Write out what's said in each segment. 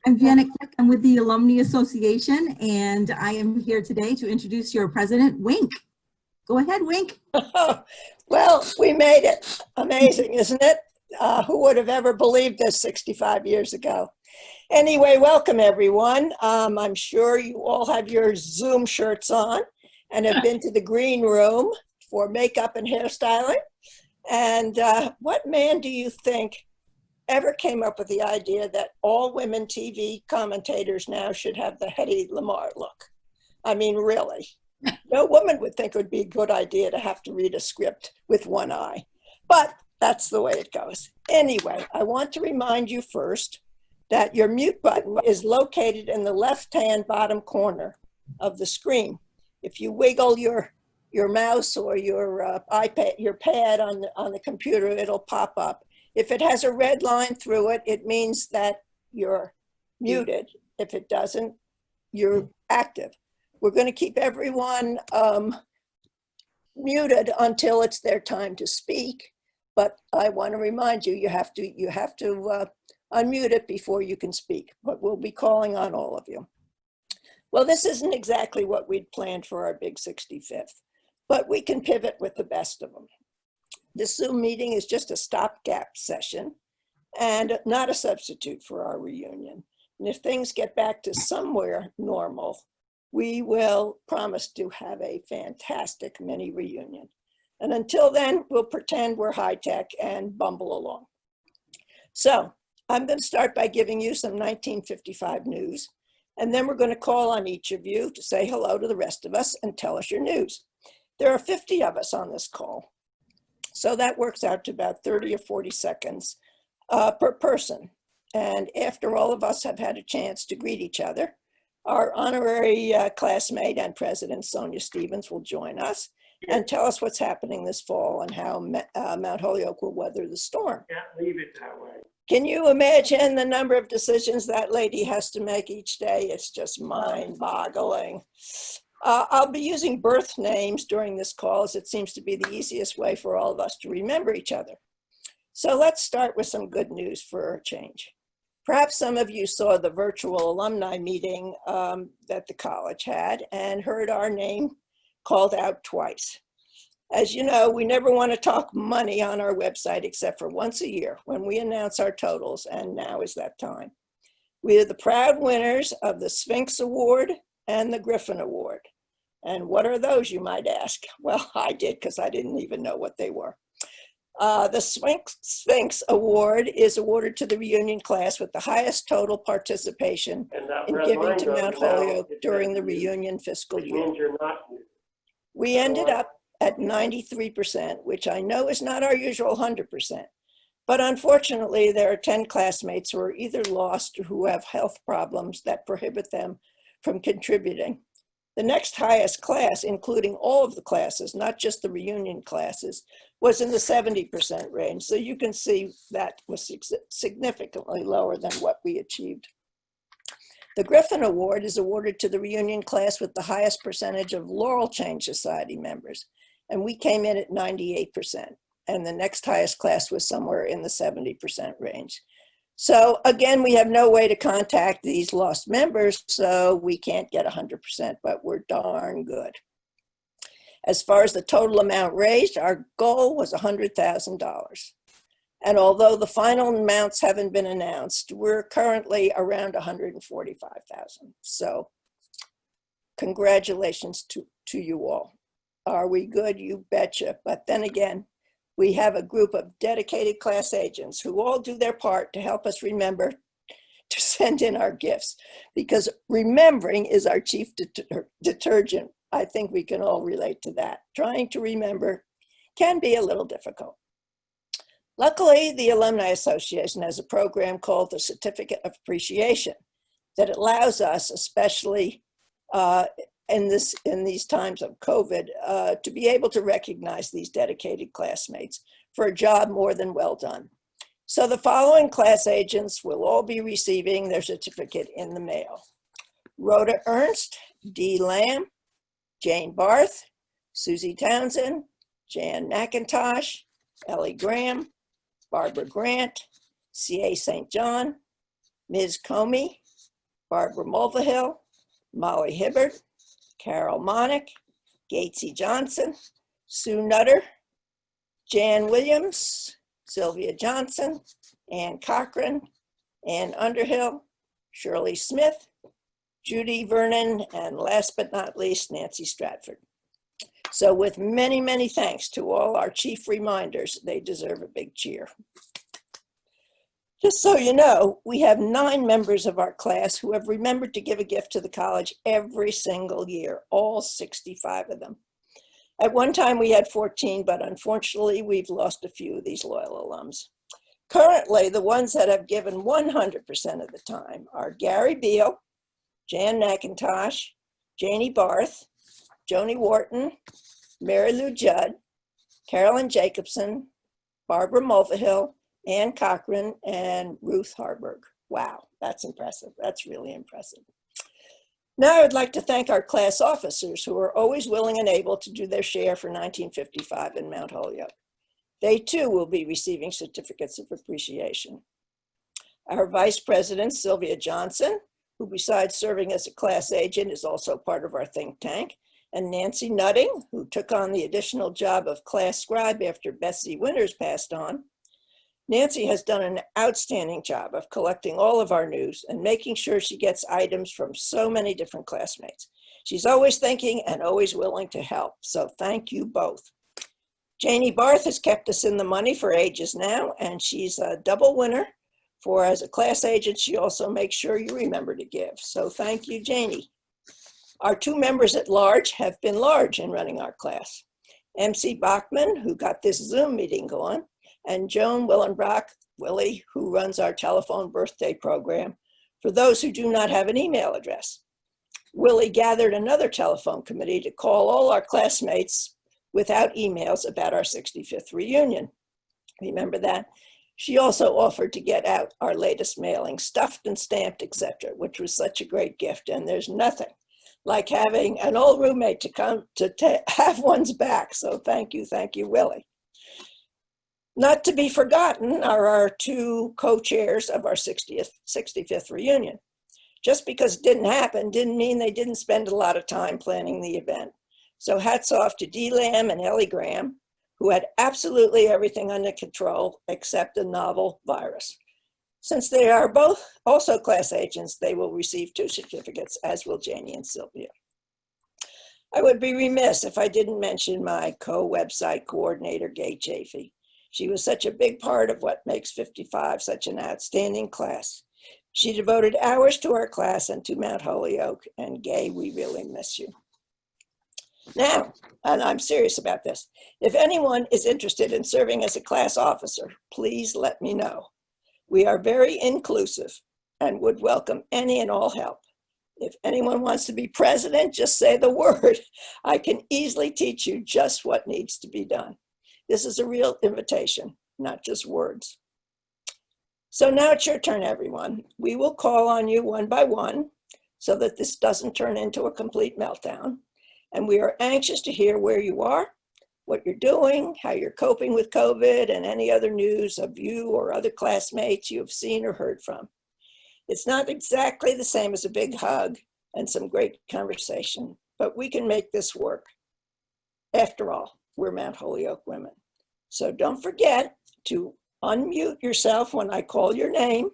I'm Janet Click. I'm with the Alumni Association, and I am here today to introduce your president, Wink. Go ahead, Wink. Well, we made it. Amazing, isn't it? Who would have ever believed this 65 years ago? Anyway, welcome everyone. I'm sure you all have your Zoom shirts on and have been to the green room for makeup and hairstyling. And what man do you think ever came up with the idea that all women TV commentators now should have the Hedy Lamarr look? I mean, really. No woman would think it would be a good idea to have to read a script with one eye, but that's the way it goes. Anyway, I want to remind you first that your mute button is located in the left-hand bottom corner of the screen. If you wiggle your mouse or your iPad, your pad on the computer, it'll pop up. If it has a red line through it, it means that you're muted. If it doesn't, you're active. We're going to keep everyone muted until it's their time to speak. But I want to remind you, you have to unmute it before you can speak. But we'll be calling on all of you. Well, this isn't exactly what we'd planned for our big 65th, but we can pivot with the best of them. This Zoom meeting is just a stopgap session and not a substitute for our reunion. And if things get back to somewhere normal, we will promise to have a fantastic mini reunion. And until then, we'll pretend we're high tech and bumble along. So I'm going to start by giving you some 1955 news, and then we're going to call on each of you to say hello to the rest of us and tell us your news. There are 50 of us on this call, so that works out to about 30 or 40 seconds per person. And after all of us have had a chance to greet each other, our honorary classmate and president, Sonia Stevens, will join us and tell us what's happening this fall and how Mount Holyoke will weather the storm. Can't leave it that way. Can you imagine the number of decisions that lady has to make each day? It's just mind-boggling. I'll be using birth names during this call, as it seems to be the easiest way for all of us to remember each other. So let's start with some good news for a change. Perhaps some of you saw the virtual alumni meeting that the college had and heard our name called out twice. As you know, we never want to talk money on our website except for once a year when we announce our totals, and now is that time. We are the proud winners of the Sphinx Award and the Griffin Award. And what are those, you might ask? Well, I did, because I didn't even know what they were. The Sphinx Award is awarded to the reunion class with the highest total participation in giving to Mount Holyoke during the reunion fiscal year. We ended up at 93%, which I know is not our usual 100%. But unfortunately, there are 10 classmates who are either lost or who have health problems that prohibit them from contributing. The next highest class, including all of the classes, not just the reunion classes, was in the 70% range. So you can see that was significantly lower than what we achieved. The Griffin Award is awarded to the reunion class with the highest percentage of Laurel Change Society members, and we came in at 98%. And the next highest class was somewhere in the 70% range. So again, we have no way to contact these lost members, so we can't get 100%, but we're darn good. As far as the total amount raised, our goal was $100,000. And although the final amounts haven't been announced, we're currently around $145,000. So congratulations to you all. Are we good? You betcha. But then again, we have a group of dedicated class agents who all do their part to help us remember to send in our gifts, because remembering is our chief detergent. I think we can all relate to that. Trying to remember can be a little difficult. Luckily, the Alumni Association has a program called the Certificate of Appreciation that allows us, especially in these times of COVID, to be able to recognize these dedicated classmates for a job more than well done. So the following class agents will all be receiving their certificate in the mail: Rhoda Ernst, Dee Lamb, Jane Barth, Susie Townsend, Jan McIntosh, Ellie Graham, Barbara Grant, C.A. St. John, Ms. Comey, Barbara Mulvihill, Molly Hibbard, Carol Monick, Gatesy Johnson, Sue Nutter, Jan Williams, Sylvia Johnson, Ann Cochran, Ann Underhill, Shirley Smith, Judy Vernon, and last but not least, Nancy Stratford. So with many, many thanks to all our chief reminders, they deserve a big cheer. Just so you know, we have 9 members of our class who have remembered to give a gift to the college every single year, all 65 of them. At one time we had 14, but unfortunately we've lost a few of these loyal alums. Currently, the ones that have given 100% of the time are Gary Beal, Jan McIntosh, Janie Barth, Joni Wharton, Mary Lou Judd, Carolyn Jacobson, Barbara Mulvihill, Ann Cochran, and Ruth Harburg. Wow, that's impressive. That's really impressive. Now I'd like to thank our class officers who are always willing and able to do their share for 1955 in Mount Holyoke. They too will be receiving certificates of appreciation. Our Vice President, Sylvia Johnson, who besides serving as a class agent is also part of our think tank, and Nancy Nutting, who took on the additional job of class scribe after Betsy Winters passed on. Nancy has done an outstanding job of collecting all of our news and making sure she gets items from so many different classmates. She's always thinking and always willing to help, so thank you both. Janie Barth has kept us in the money for ages now, and she's a double winner. For as a class agent, she also makes sure you remember to give. So thank you, Janie. Our 2 members at large have been large in running our class. MC Bachman, who got this Zoom meeting going, and Joan Willenbrock, Willie, who runs our telephone birthday program for those who do not have an email address. Willie gathered another telephone committee to call all our classmates without emails about our 65th reunion. Remember that? She also offered to get out our latest mailing, stuffed and stamped, etc., which was such a great gift. And there's nothing like having an old roommate to come to have one's back. So thank you, Willie. Not to be forgotten are our 2 co-chairs of our 65th reunion. Just because it didn't happen didn't mean they didn't spend a lot of time planning the event. So hats off to Dee Lamb and Ellie Graham, who had absolutely everything under control except a novel virus. Since they are both also class agents, they will receive 2 certificates, as will Janie and Sylvia. I would be remiss if I didn't mention my co-website coordinator, Gay Chafee. She was such a big part of what makes 55 such an outstanding class. She devoted hours to our class and to Mount Holyoke, and Gay, we really miss you. Now, and I'm serious about this, if anyone is interested in serving as a class officer, please let me know. We are very inclusive and would welcome any and all help. If anyone wants to be president, just say the word. I can easily teach you just what needs to be done. This is a real invitation, not just words. So now it's your turn, everyone. We will call on you one by one so that this doesn't turn into a complete meltdown. And we are anxious to hear where you are, what you're doing, how you're coping with COVID, and any other news of you or other classmates you have seen or heard from. It's not exactly the same as a big hug and some great conversation, but we can make this work. After all, we're Mount Holyoke women. So don't forget to unmute yourself when I call your name,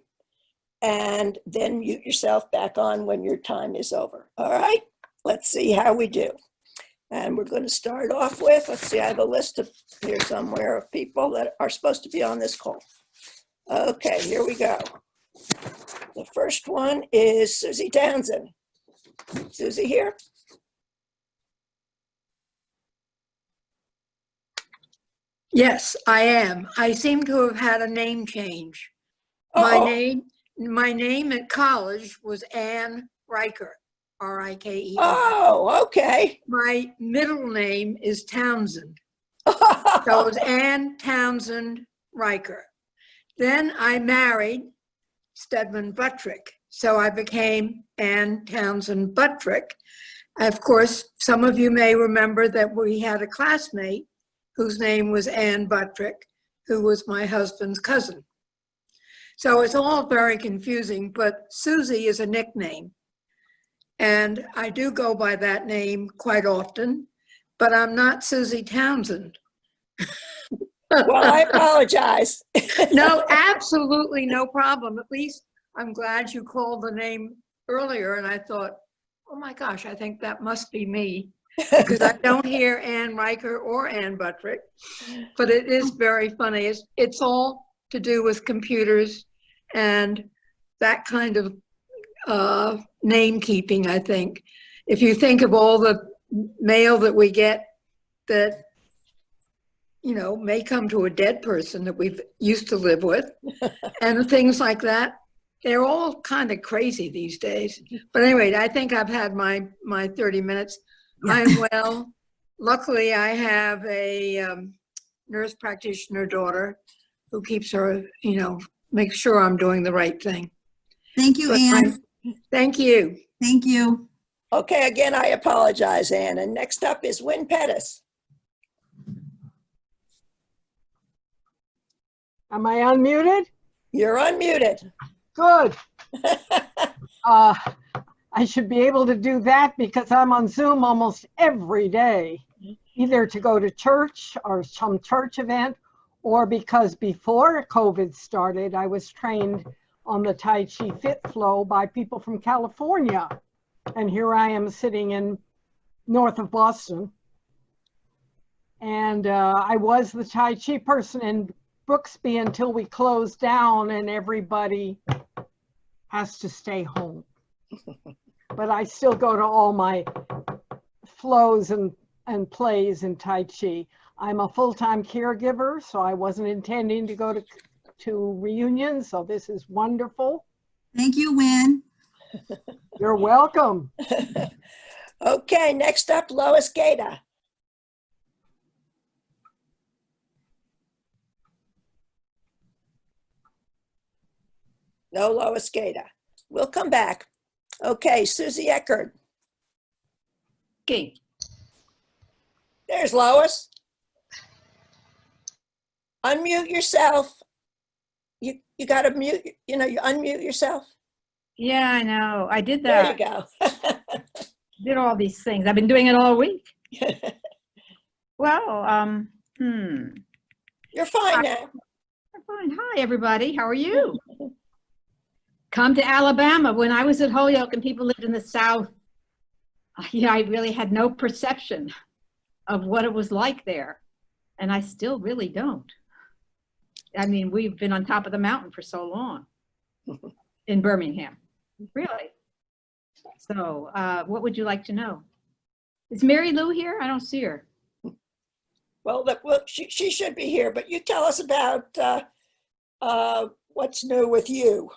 and then mute yourself back on when your time is over. All right, let's see how we do. And we're going to start off with, let's see, I have a list of here somewhere of people that are supposed to be on this call. Okay, here we go. The first one is Susie Townsend. Susie here? Yes, I am. I seem to have had a name change. My name at college was Ann Riker, R-I-K-E. Oh, okay. My middle name is Townsend. So it was Ann Townsend Riker. Then I married Stedman Buttrick. So I became Ann Townsend Buttrick. Of course, some of you may remember that we had a classmate whose name was Ann Buttrick, who was my husband's cousin. So it's all very confusing, but Susie is a nickname. And I do go by that name quite often, but I'm not Susie Townsend. Well, I apologize. No, absolutely no problem. At least I'm glad you called the name earlier and I thought, oh my gosh, I think that must be me. Because I don't hear Ann Riker or Ann Buttrick, but it is very funny. It's all to do with computers and that kind of name keeping, I think. If you think of all the mail that we get that, you know, may come to a dead person that we've used to live with and things like that, they're all kind of crazy these days. But anyway, I think I've had my 30 minutes. Yeah. I'm well. Luckily, I have a nurse practitioner daughter who keeps her, you know, makes sure I'm doing the right thing. Thank you, But Anne. thank you. Thank you. Okay, again, I apologize, Ann. And next up is Win Pettis. Am I unmuted? You're unmuted. Good. I should be able to do that because I'm on Zoom almost every day, either to go to church or some church event, or because before COVID started, I was trained on the Tai Chi Fit Flow by people from California. And here I am sitting in north of Boston. And I was the Tai Chi person in Brooksby until we closed down and everybody has to stay home. But I still go to all my flows and plays in Tai Chi. I'm a full-time caregiver, so I wasn't intending to go to reunions, so this is wonderful. Thank you, Win. You're welcome. Okay, next up, Lois Gata. No Lois Gata. We'll come back. Okay, Susie Eckert. Okay. There's Lois. Unmute yourself. You got to mute, you unmute yourself. Yeah, I know. I did There you that. go. Did all these things. I've been doing it all week. Well, You're fine now. fine. Hi, everybody. How are you? Come to Alabama. When I was at Holyoke and people lived in the South, I really had no perception of what it was like there. And I still really don't. I mean, we've been on top of the mountain for so long in Birmingham. Really? So what would you like to know? Is Mary Lou here? I don't see her. Well, she should be here, but you tell us about what's new with you.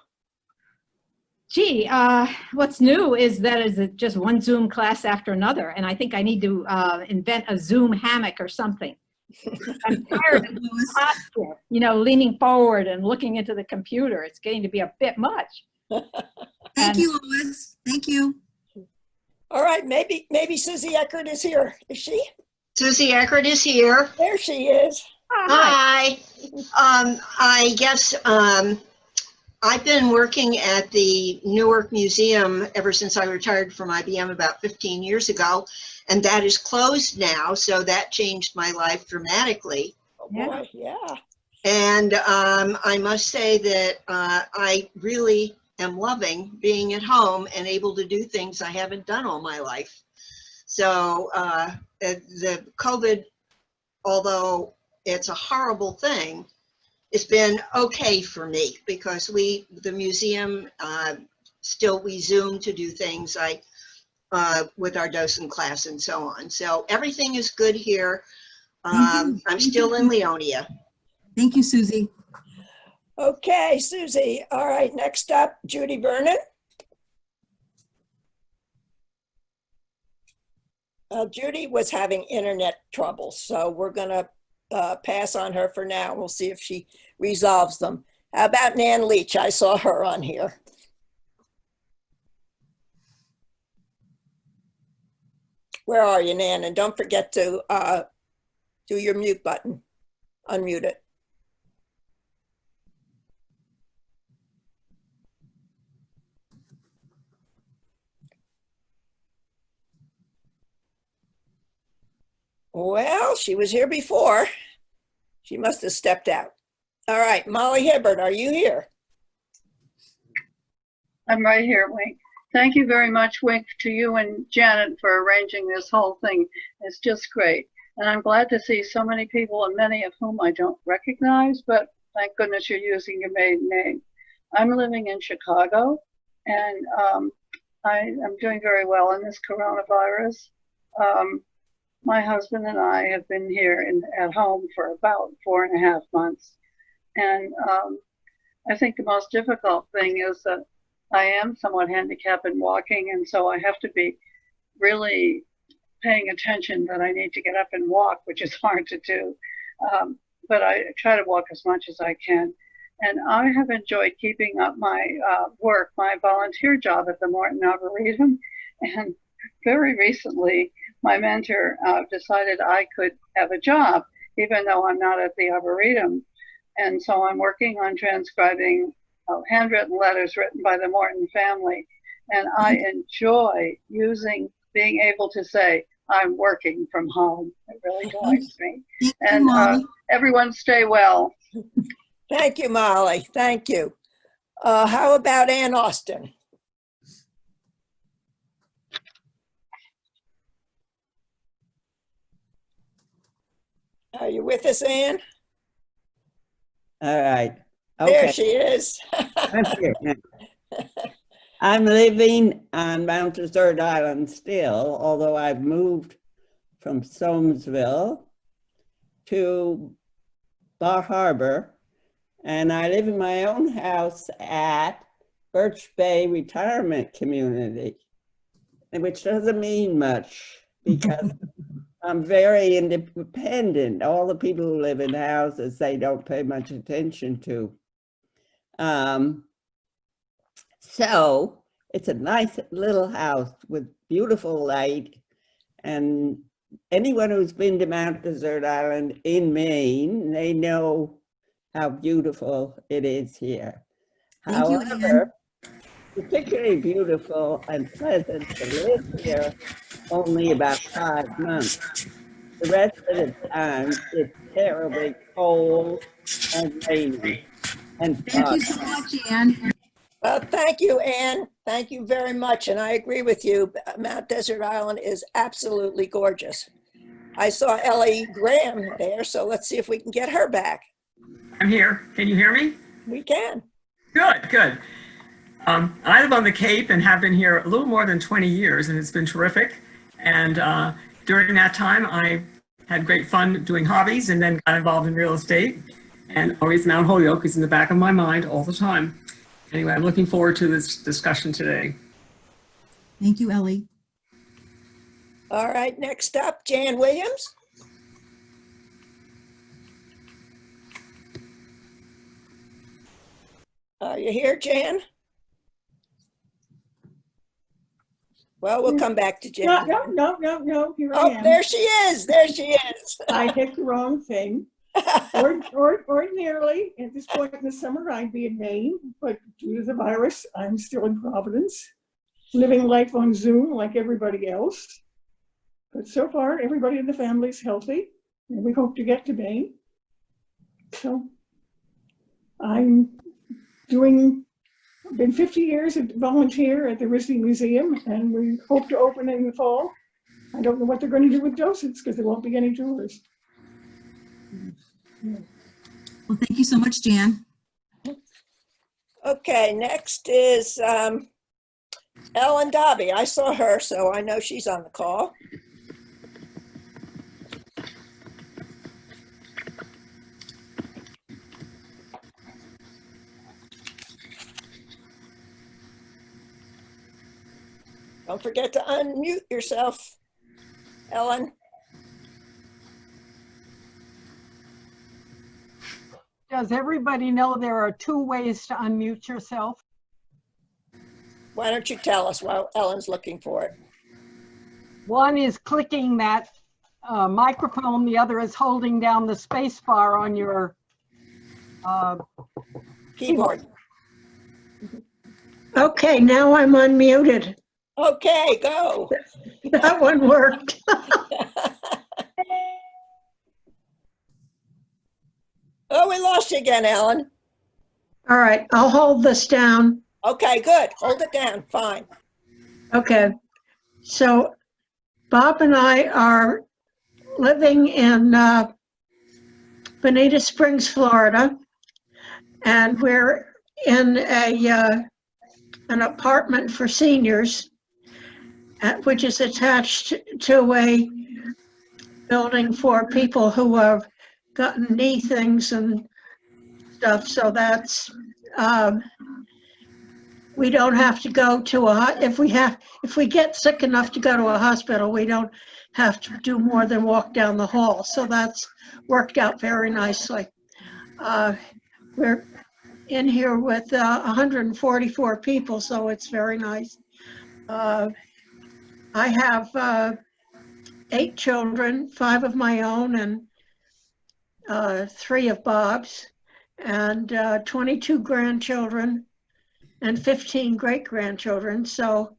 Gee, what's new is that is just one Zoom class after another. And I think I need to invent a Zoom hammock or something. I'm tired of the posture, leaning forward and looking into the computer. It's getting to be a bit much. Thank you, Lois. Thank you. All right, maybe Susie Eckert is here. Is she? Susie Eckert is here. There she is. Hi. Hi. I guess I've been working at the Newark Museum ever since I retired from IBM about 15 years ago, and that is closed now, so that changed my life dramatically. Oh boy, yeah. And I must say that I really am loving being at home and able to do things I haven't done all my life. So the COVID, although it's a horrible thing, it's been okay for me because the museum, still we Zoom to do things like with our docent class and so on. So everything is good here. I'm still in Leonia. Thank you, Susie. Okay, Susie. All right, next up, Judy Vernon. Judy was having internet trouble, so we're gonna pass on her for now. We'll see if she resolves them. How about Nan Leach? I saw her on here. Where are you, Nan? And don't forget to do your mute button. Unmute it. Well, she was here before. She must have stepped out. All right, Molly Hibbert, are you here? I'm right here, Wink. Thank you very much, Wink, to you and Janet for arranging this whole thing. It's just great. And I'm glad to see so many people, and many of whom I don't recognize, but thank goodness you're using your maiden name. I'm living in Chicago, and I am doing very well in this coronavirus. My husband and I have been here at home for about 4.5 months. And I think the most difficult thing is that I am somewhat handicapped in walking, and so I have to be really paying attention that I need to get up and walk, which is hard to do. But I try to walk as much as I can. And I have enjoyed keeping up my work, my volunteer job at the Morton Arboretum. And very recently, my mentor decided I could have a job, even though I'm not at the Arboretum. And so I'm working on transcribing handwritten letters written by the Morton family. And I enjoy being able to say, I'm working from home. It really delights me. And everyone stay well. Thank you, Molly. Thank you. How about Ann Austin? Are you with us, Ann? All right. There Okay. she is. I'm here now. I'm living on Mount Desert Island still, although I've moved from Soamesville to Bar Harbor, and I live in my own house at Birch Bay Retirement Community, which doesn't mean much because I'm very independent. All the people who live in houses, they don't pay much attention to. So it's a nice little house with beautiful light, and anyone who's been to Mount Desert Island in Maine, they know how beautiful it is here. Thank you, However, particularly beautiful and pleasant to live here only about 5 months. The rest of the time, it's terribly cold and rainy and Thank you foggy. so much, Ann. Well, thank you, Ann. Thank you very much. And I agree with you. Mount Desert Island is absolutely gorgeous. I saw Ellie Graham there, so let's see if we can get her back. I'm here. Can you hear me? We can. Good, good. I live on the Cape and have been here a little more than 20 years, and it's been terrific. And during that time, I had great fun doing hobbies and then got involved in real estate. And always Mount Holyoke is in the back of my mind all the time. Anyway, I'm looking forward to this discussion today. Thank you, Ellie. All right, next up, Jan Williams. Are you here, Jan? Well, we'll come back to Jan. No, here I Oh, am. there she is. There she is. I hit the wrong thing. Ordinarily, at this point in the summer, I'd be in Maine, but due to the virus, I'm still in Providence, living life on Zoom like everybody else. But so far, everybody in the family is healthy, and we hope to get to Maine. So I'm been 50 years a volunteer at the Risley Museum, and we hope to open in the fall. I don't know what they're going to do with docents because there won't be any tours. Well, thank you so much, Jan. Okay, next is Ellen Dobby. I saw her, so I know she's on the call. Don't forget to unmute yourself, Ellen. Does everybody know there are 2 ways to unmute yourself? Why don't you tell us while Ellen's looking for it? One is clicking that microphone, the other is holding down the space bar on your Keyboard. Okay, now I'm unmuted. Okay, go. That one worked. Oh, we lost you again, Ellen. All right, I'll hold this down. Okay, good. Hold it down. Fine. Okay. So Bob and I are living in Bonita Springs, Florida, and we're in an apartment for seniors, which is attached to a building for people who have gotten knee things and stuff. So that's, we don't have to go to if we get sick enough to go to a hospital, we don't have to do more than walk down the hall. So that's worked out very nicely. We're in here with 144 people, so it's very nice. I have 8 children, 5 of my own and 3 of Bob's, and 22 grandchildren and 15 great-grandchildren. So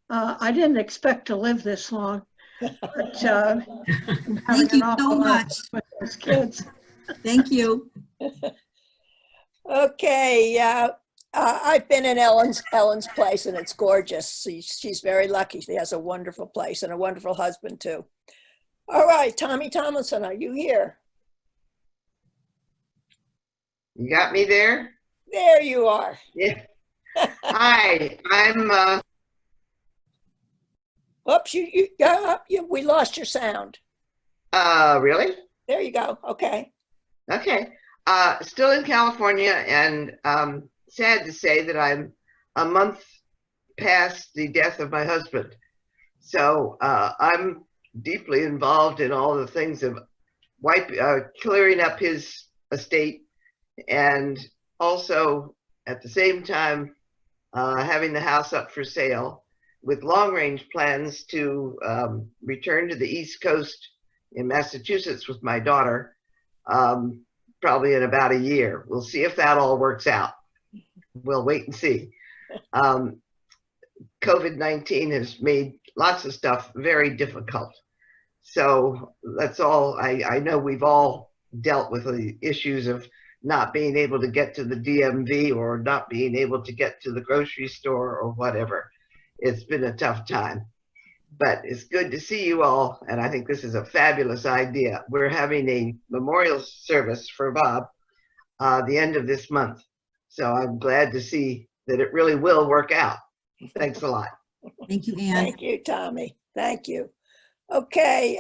I didn't expect to live this long, but I'm having Thank you an awful so lot much. with those kids. Thank you. Okay, I've been in Ellen's place and it's gorgeous. She's very lucky. She has a wonderful place and a wonderful husband too. All right, Tommy Tomlinson, are you here? You got me there? There you are. Yeah. Hi, I'm Oops, we lost your sound. really? There you go. Okay. Okay. Still in California, and sad to say that I'm a month past the death of my husband. So I'm deeply involved in all the things of clearing up his estate, and also at the same time having the house up for sale with long-range plans to return to the East Coast in Massachusetts with my daughter, probably in about a year. We'll see if that all works out. We'll wait and see. COVID-19 has made lots of stuff very difficult. So that's all. I know we've all dealt with the issues of not being able to get to the DMV or not being able to get to the grocery store or whatever. It's been a tough time, but it's good to see you all. And I think this is a fabulous idea. We're having a memorial service for Bob the end of this month. So I'm glad to see that it really will work out. Thanks a lot. Thank you, Anne. Thank you, Tommy. Thank you. Okay,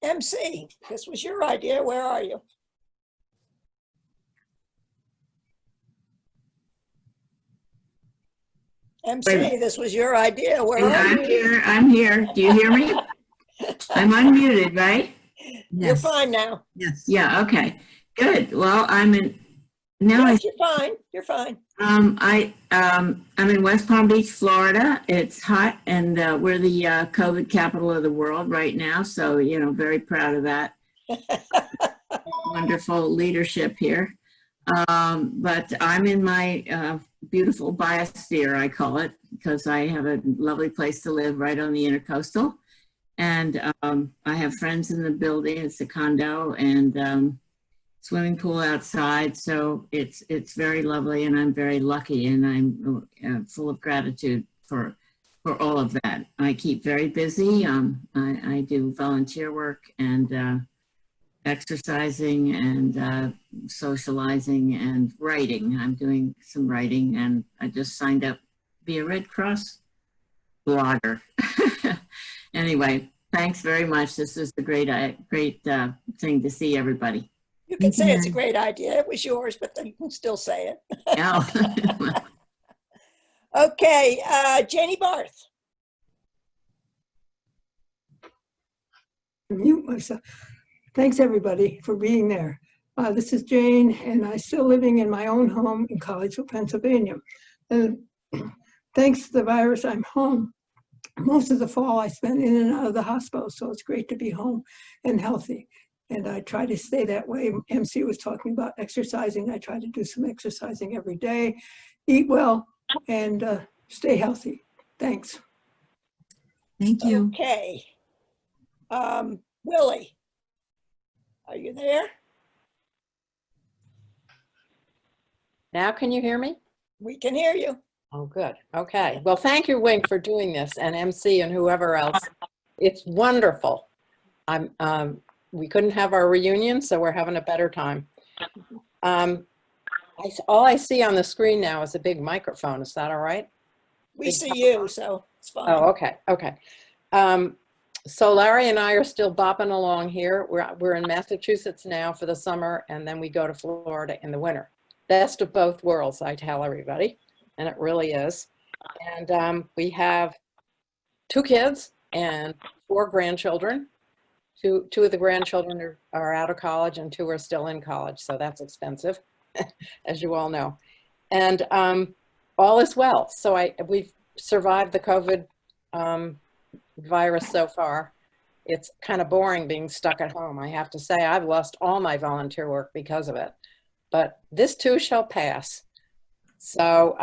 MC, this was your idea. Where are you? MC, this was your idea. Where are I'm you? here. I'm here. Do you hear me? I'm unmuted, right? You're fine now. Yes. Yeah. Okay. Good. Well, I'm in. Now Yes, you're fine. You're fine. I'm in West Palm Beach, Florida. It's hot, and we're the COVID capital of the world right now. So very proud of that. Wonderful leadership here. But I'm in my beautiful biosphere, I call it, because I have a lovely place to live right on the Intercoastal. And I have friends in the building. It's a condo and swimming pool outside. So it's very lovely, and I'm very lucky, and I'm full of gratitude for all of that. I keep very busy. I do volunteer work and exercising and socializing and writing. I'm doing some writing, and I just signed up to be a Red Cross blogger. Anyway, thanks very much. This is a great thing to see everybody. You can say it's a great idea. It was yours, but you can still say it. Yeah. Okay, Janie Barth. Mute myself. Thanks everybody for being there. This is Jane, and I'm still living in my own home in Collegeville, Pennsylvania. And thanks to the virus, I'm home. Most of the fall I spent in and out of the hospital, so it's great to be home and healthy. And I try to stay that way. MC was talking about exercising. I try to do some exercising every day, eat well, and stay healthy. Thanks. Thank you. Okay. Willie, are you there? Now can you hear me? We can hear you. Oh, good. Okay. Well, thank you, Wink, for doing this, and MC and whoever else. It's wonderful. We couldn't have our reunion, so we're having a better time. All I see on the screen now is a big microphone. Is that all right? We see you, so it's fine. Oh, okay. Okay. So Larry and I are still bopping along here. We're in Massachusetts now for the summer, and then we go to Florida in the winter. Best of both worlds, I tell everybody, and it really is. And we have 2 kids and 4 grandchildren. Two of the grandchildren are out of college, and 2 are still in college, so that's expensive, as you all know. And all is well. So we've survived the COVID virus so far. It's kind of boring being stuck at home. I have to say, I've lost all my volunteer work because of it. But this too shall pass. So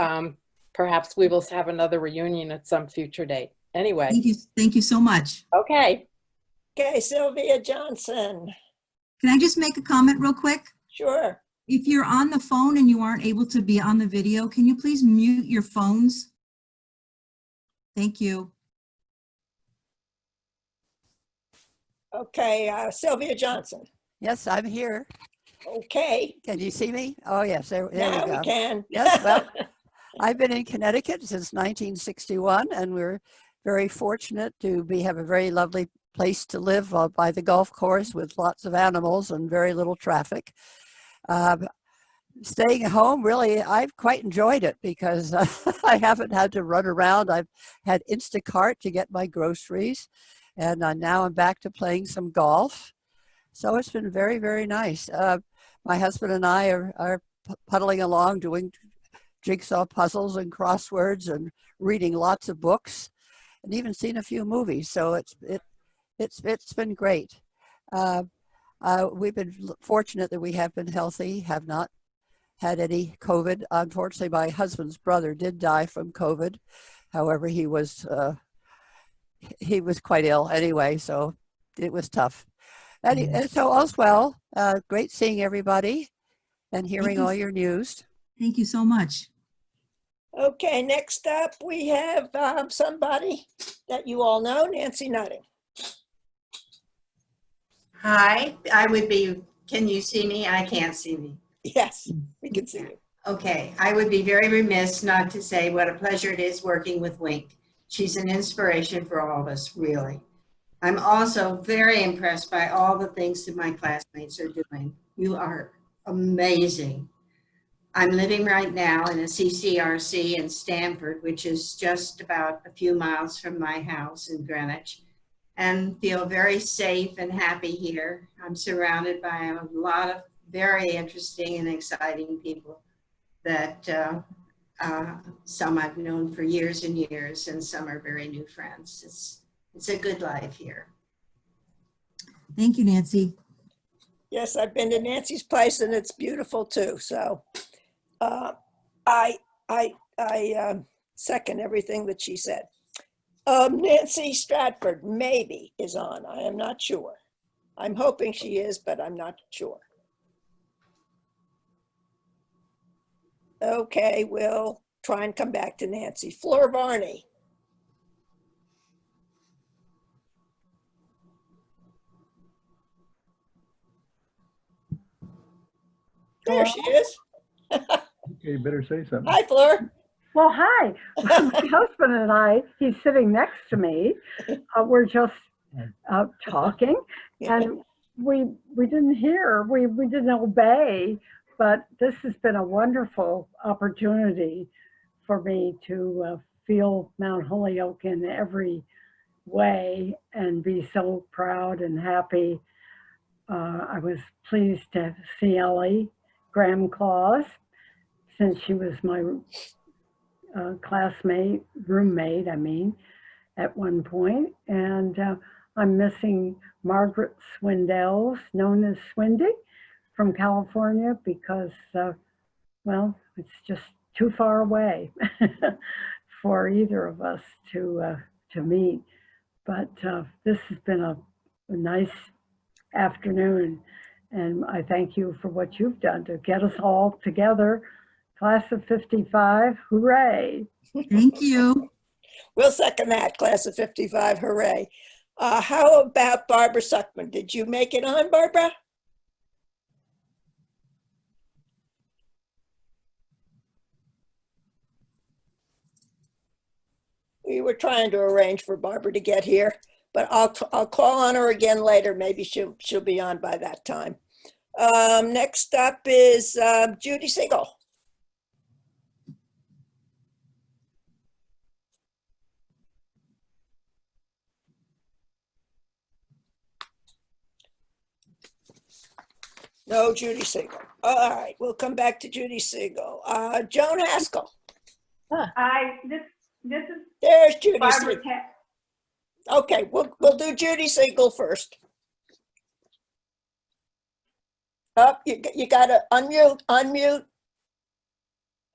perhaps we will have another reunion at some future date. Anyway. Thank you so much. Okay. Okay, Sylvia Johnson. Can I just make a comment real quick? Sure. If you're on the phone and you aren't able to be on the video, can you please mute your phones? Thank you. Okay, Sylvia Johnson. Yes, I'm here. Okay. Can you see me? Oh, yes, there we Now go. we can. Yes, well, I've been in Connecticut since 1961, and we're very fortunate to have a very lovely place to live by the golf course with lots of animals and very little traffic. Staying at home, really, I've quite enjoyed it because I haven't had to run around. I've had Instacart to get my groceries, and now I'm back to playing some golf. So it's been very, very nice. My husband and I are puddling along doing jigsaw puzzles and crosswords and reading lots of books and even seen a few movies. So it's been great. We've been fortunate that we have been healthy, have not had any COVID. Unfortunately, my husband's brother did die from COVID. However, he was quite ill anyway, so it was tough. And so all's well. Great seeing everybody and hearing all your news. Thank you so much. Okay, next up we have somebody that you all know, Nancy Nutting. Hi, can you see me? I can't see me. Yes, we can see you. Okay, I would be very remiss not to say what a pleasure it is working with Wink. She's an inspiration for all of us, really. I'm also very impressed by all the things that my classmates are doing. You are amazing. I'm living right now in a CCRC in Stamford, which is just about a few miles from my house in Greenwich, and feel very safe and happy here. I'm surrounded by a lot of very interesting and exciting people that some I've known for years and years, and some are very new friends. It's a good life here. Thank you, Nancy. Yes, I've been to Nancy's place and it's beautiful too. So I second everything that she said. Nancy Stratford maybe is on. I am not sure. I'm hoping she is, but I'm not sure. Okay, we'll try and come back to Nancy. Fleur Varney. There she is. Okay, you better say something. Hi, Fleur. Well, hi. My husband and I, he's sitting next to me. We're just talking, and we didn't hear, we didn't obey, but this has been a wonderful opportunity for me to feel Mount Holyoke in every way and be so proud and happy. I was pleased to see Ellie Graham Claus, since she was my classmate, roommate, I mean, at one point. And I'm missing Margaret Swindells, known as Swindy, from California because, well, it's just too far away for either of us to meet. But this has been a nice afternoon, and I thank you for what you've done to get us all together, Class of 55, hooray. Thank you. We'll second that, class of 55, hooray. How about Barbara Suckman? Did you make it on, Barbara? We were trying to arrange for Barbara to get here, but I'll call on her again later. Maybe she'll be on by that time. Next up is Judy Siegel. No, Judy Siegel. All right, we'll come back to Judy Siegel. Joan Haskell. This is There's Judy Barbara. Siegel. Okay, we'll do Judy Siegel first. Up, you gotta unmute.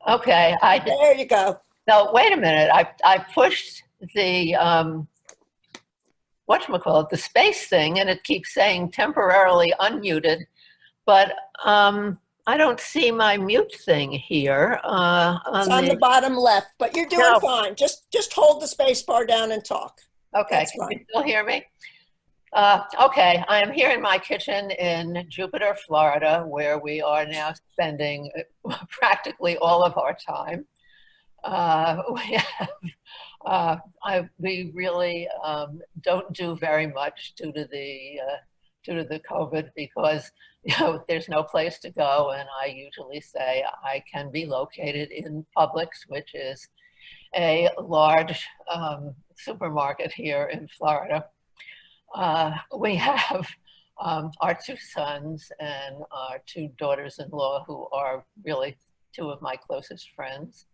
Okay, There you go. no, wait a minute. I pushed the, whatchamacallit, the space thing, and it keeps saying temporarily unmuted, but I don't see my mute thing here. It's on the bottom left, but you're doing No. fine. Just hold the space bar down and talk. Okay, That's can you fine. still hear me? Okay, I am here in my kitchen in Jupiter, Florida, where we are now spending practically all of our time. We really don't do very much due to the COVID because there's no place to go, and I usually say I can be located in Publix, which is a large supermarket here in Florida. We have our two sons and our two daughters-in-law who are really two of my closest friends,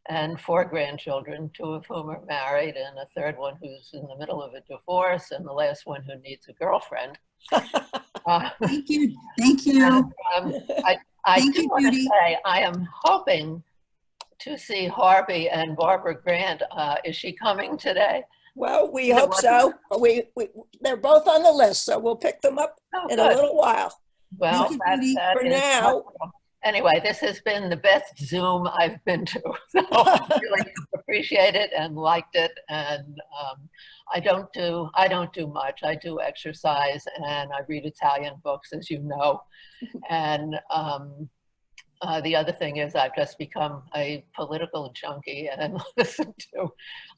and 4 grandchildren, 2 of whom are married, and a third one who's in the middle of a divorce, and the last one who needs a girlfriend. Thank you. Thank you. I Thank do you, want to Judy. say I am hoping to see Harvey and Barbara Grant. Is she coming today? Well, we hope so. They're both on the list, so we'll pick them up in a good. little while. Well, that For is now, wonderful. Anyway, this has been the best Zoom I've been to. So I really appreciate it and liked it. And I don't do much. I do exercise and I read Italian books, as you know. And the other thing is I've just become a political junkie and listen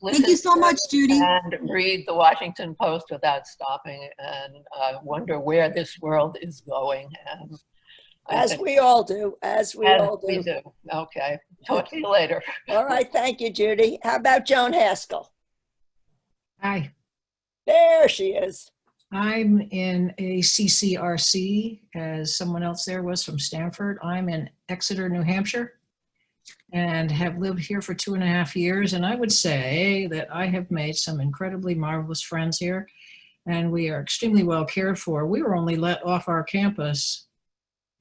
Thank you so much, Judy. and read the Washington Post without stopping and wonder where this world is going. And I as think- we all do, as we as all do. we do. Okay. Talk to you later. All right, thank you, Judy. How about Joan Haskell? Hi, There she is. I'm in a CCRC, as someone else there was from Stanford. I'm in Exeter, New Hampshire, and have lived here for 2.5 years. And I would say that I have made some incredibly marvelous friends here, and we are extremely well cared for. We were only let off our campus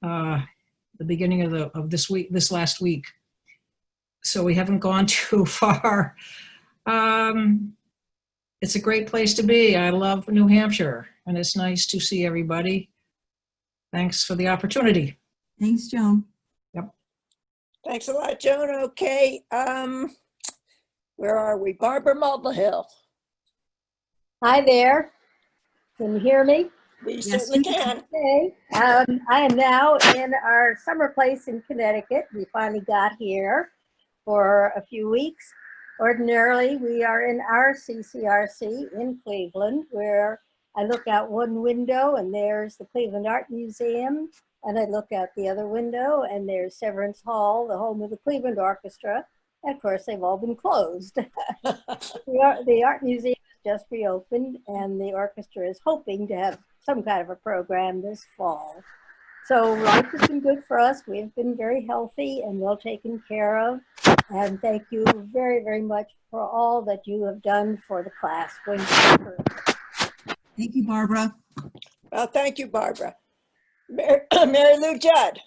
the beginning of this last week, so we haven't gone too far. It's a great place to be. I love New Hampshire, and it's nice to see everybody. Thanks for the opportunity. Thanks, Joan. Yep. Thanks a lot, Joan. Okay, where are we? Barbara Mulvihill. Hi there. Can you hear me? We certainly can. Okay. I am now in our summer place in Connecticut. We finally got here for a few weeks. Ordinarily, we are in our CCRC in Cleveland, where I look out one window and there's the Cleveland Art Museum, and I look out the other window and there's Severance Hall, the home of the Cleveland Orchestra. And of course, they've all been closed. The Art Museum just reopened, and the orchestra is hoping to have some kind of a program this fall. So life has been good for us. We've been very healthy and well taken care of. And thank you very, very much for all that you have done for the class. Thank you, Barbara. Well, thank you, Barbara. Mary Lou Judd.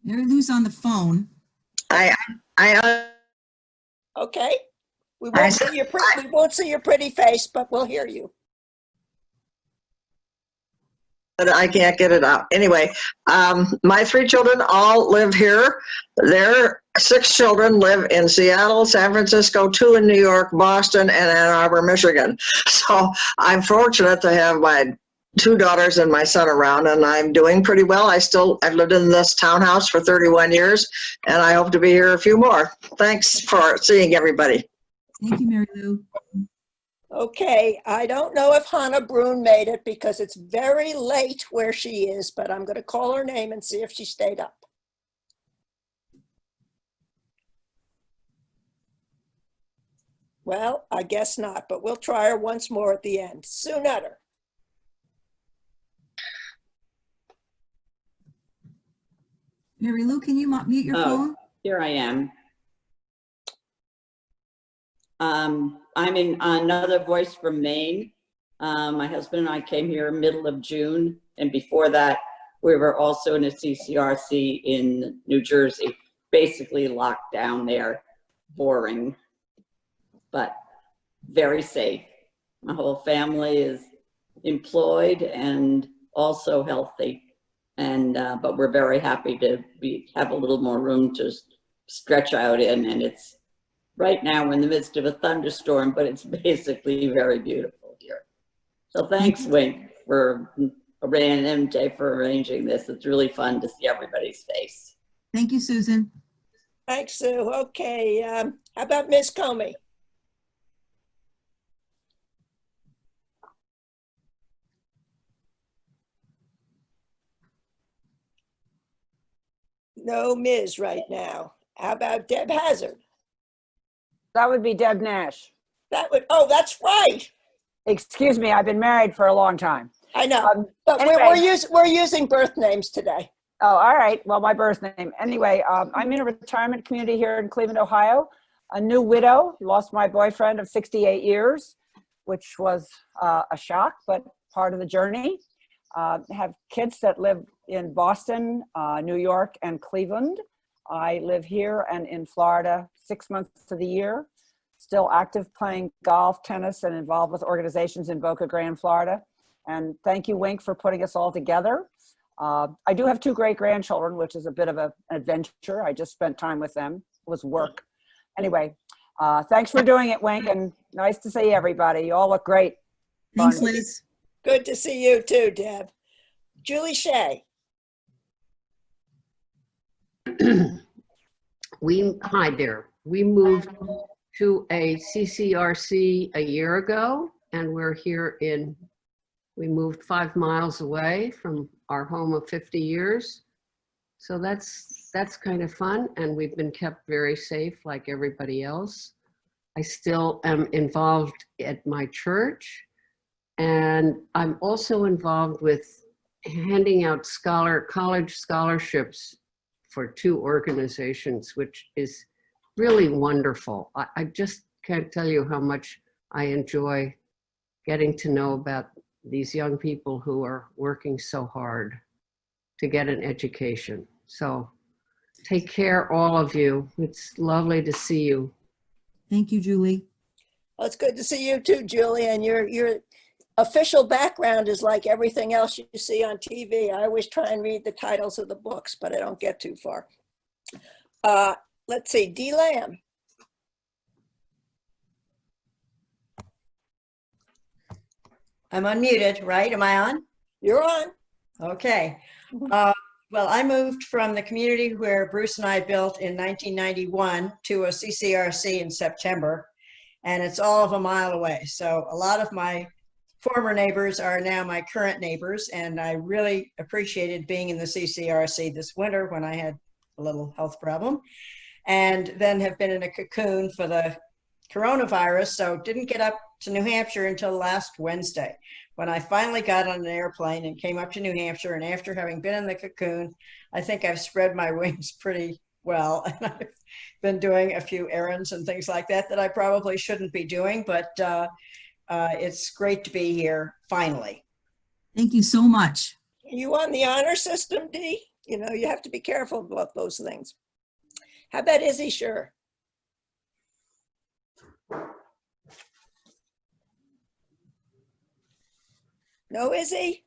Mary Lou's on the phone. Okay. We won't see your pretty face, but we'll hear you. but I can't get it out. Anyway, my 3 children all live here. Their 6 children live in Seattle, San Francisco, 2 in New York, Boston, and Ann Arbor, Michigan. So I'm fortunate to have my 2 daughters and my son around, and I'm doing pretty well. I've lived in this townhouse for 31 years, and I hope to be here a few more. Thanks for seeing everybody. Thank you, Mary Lou. Okay, I don't know if Hannah Brune made it because it's very late where she is, but I'm going to call her name and see if she stayed up. Well, I guess not, but we'll try her once more at the end. Sue Nutter. Mary Lou, can you mute your phone? Here I am. I'm in another voice from Maine. My husband and I came here middle of June, and before that, we were also in a CCRC in New Jersey, basically locked down there, boring, but very safe. My whole family is employed and also healthy, and but we're very happy to have a little more room to stretch out in, and it's right now we're in the midst of a thunderstorm, but it's basically very beautiful here. So thanks, Wink, for and MJ for arranging this. It's really fun to see everybody's face. Thank you, Susan. Thanks, Sue. Okay, how about Ms. Comey? No Ms. right now. How about Deb Hazard? That would be Deb Nash. That would, oh, that's right. Excuse me, I've been married for a long time. I know, but anyway. we're using birth names today. Oh, all right. Well, my birth name. Anyway, I'm in a retirement community here in Cleveland, Ohio. A new widow, lost my boyfriend of 68 years, which was a shock, but part of the journey. Have kids that live in Boston, New York, and Cleveland. I live here and in Florida 6 months of the year. Still active playing golf, tennis, and involved with organizations in Boca Grande, Florida. And thank you, Wink, for putting us all together. I do have 2 great-grandchildren, which is a bit of an adventure. I just spent time with them. It was work. Anyway, thanks for doing it, Wink, and nice to see everybody. You all look great. Thanks, Liz. Good to see you too, Deb. Julie Shea. Hi there. We moved to a CCRC a year ago, and we're here we moved 5 miles away from our home of 50 years. So that's kind of fun, and we've been kept very safe like everybody else. I still am involved at my church, and I'm also involved with handing out college scholarships for 2 organizations, which is really wonderful. I just can't tell you how much I enjoy getting to know about these young people who are working so hard to get an education. So take care, all of you. It's lovely to see you. Thank you, Julie. Well, it's good to see you too, Julie. And your official background is like everything else you see on TV. I always try and read the titles of the books, but I don't get too far. Let's see, Dee Lamb. I'm unmuted, right? Am I on? You're on. Okay. Well, I moved from the community where Bruce and I built in 1991 to a CCRC in September, and it's all of a mile away. So a lot of my former neighbors are now my current neighbors, and I really appreciated being in the CCRC this winter when I had a little health problem, and then have been in a cocoon for the coronavirus, so didn't get up to New Hampshire until last Wednesday, when I finally got on an airplane and came up to New Hampshire. And after having been in the cocoon, I think I've spread my wings pretty well. And I've been doing a few errands and things like that that I probably shouldn't be doing, but it's great to be here finally. Thank you so much. Are you on the honor system, Dee? You know, you have to be careful about those things. How about Izzy Sure? No, Izzy?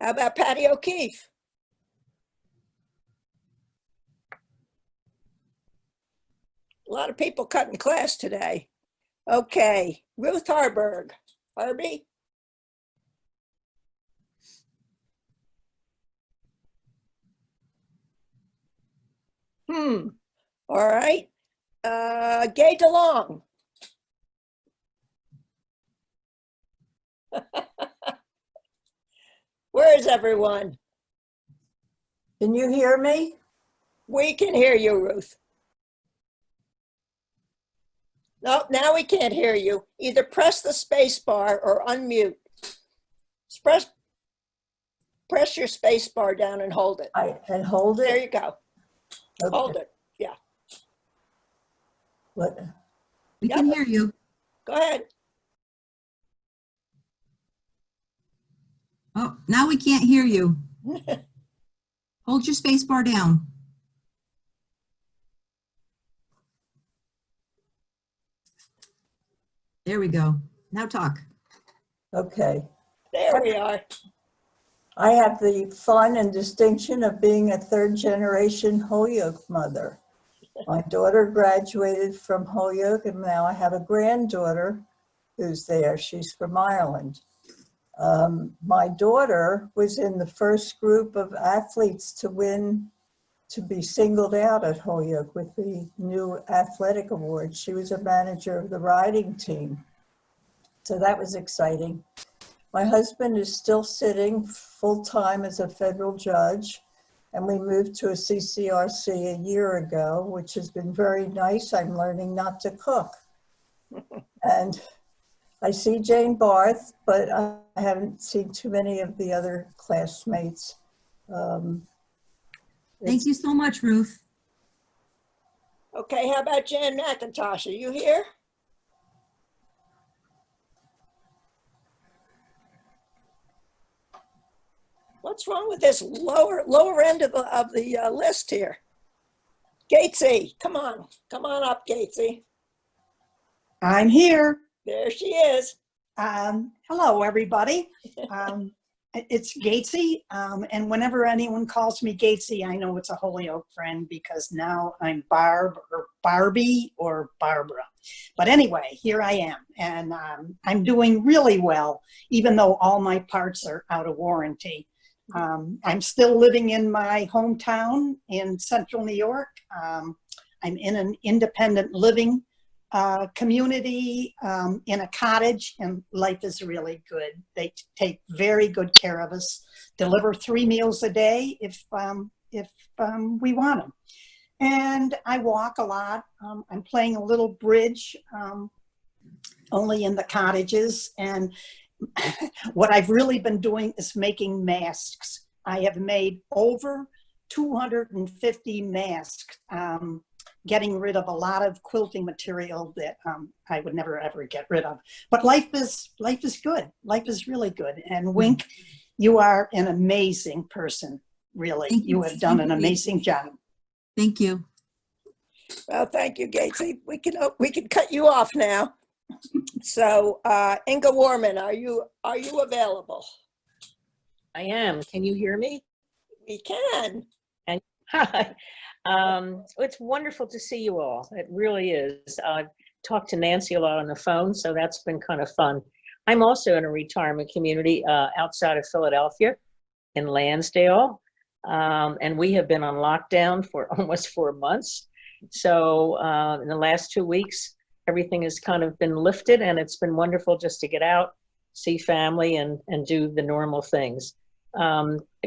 How about Patty O'Keefe? A lot of people cutting class today. Okay, Ruth Harburg. Harvey? All right. Gay DeLong. Where is everyone? Can you hear me? We can hear you, Ruth. No, now we can't hear you. Either press the space bar or unmute. Press your space bar down and hold it. And hold it? There you go. Okay. Hold it. Yeah. What? We can hear you. Go ahead. Oh, now we can't hear you. Hold your space bar down. There we go. Now talk. Okay. There we are. I have the fun and distinction of being a third-generation Holyoke mother. My daughter graduated from Holyoke, and now I have a granddaughter who's there. She's from Ireland. My daughter was in the first group of athletes to be singled out at Holyoke with the new athletic award. She was a manager of the riding team. So that was exciting. My husband is still sitting full-time as a federal judge, and we moved to a CCRC a year ago, which has been very nice. I'm learning not to cook. And I see Jane Barth, but I haven't seen too many of the other classmates. Thank you so much, Ruth. Okay, how about Jan McIntosh? Are you here? What's wrong with this lower end of the list here? Gatesy, come on up, Gatesy. I'm here. There she is. Hello, everybody. It's Gatesy, and whenever anyone calls me Gatesy, I know it's a Holyoke friend because now I'm Barb or Barbie or Barbara. But anyway, here I am, and I'm doing really well, even though all my parts are out of warranty. I'm still living in my hometown in central New York. I'm in an independent living community in a cottage, and life is really good. They take very good care of us, deliver 3 meals a day if we want them. And I walk a lot. I'm playing a little bridge, only in the cottages. And what I've really been doing is making masks. I have made over 250 masks, getting rid of a lot of quilting material that I would never ever get rid of. But life is good. Life is really good. And Wink, you are an amazing person, really. You have done an amazing job. Thank you. Well, thank you, Gatesy. We can cut you off now. So, Inga Warman, are you available? I am. Can you hear me? We can. And it's wonderful to see you all. It really is. I've talked to Nancy a lot on the phone, so that's been kind of fun. I'm also in a retirement community outside of Philadelphia in Lansdale, and we have been on lockdown for almost 4 months. So in the last 2 weeks, everything has kind of been lifted, and it's been wonderful just to get out, see family, and do the normal things.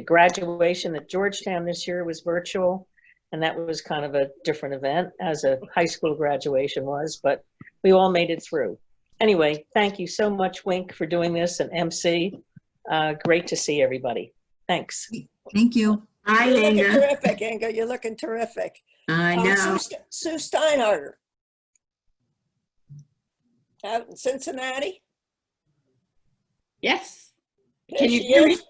Graduation at Georgetown this year was virtual, and that was kind of a different event as a high school graduation was, but we all made it through. Anyway, thank you so much, Wink, for doing this, and MC. Great to see everybody. Thanks. Thank you. You're looking terrific, Inga. You're looking terrific. I know. Sue Steinharder. Out in Cincinnati? Yes. There Can you she hear me? is.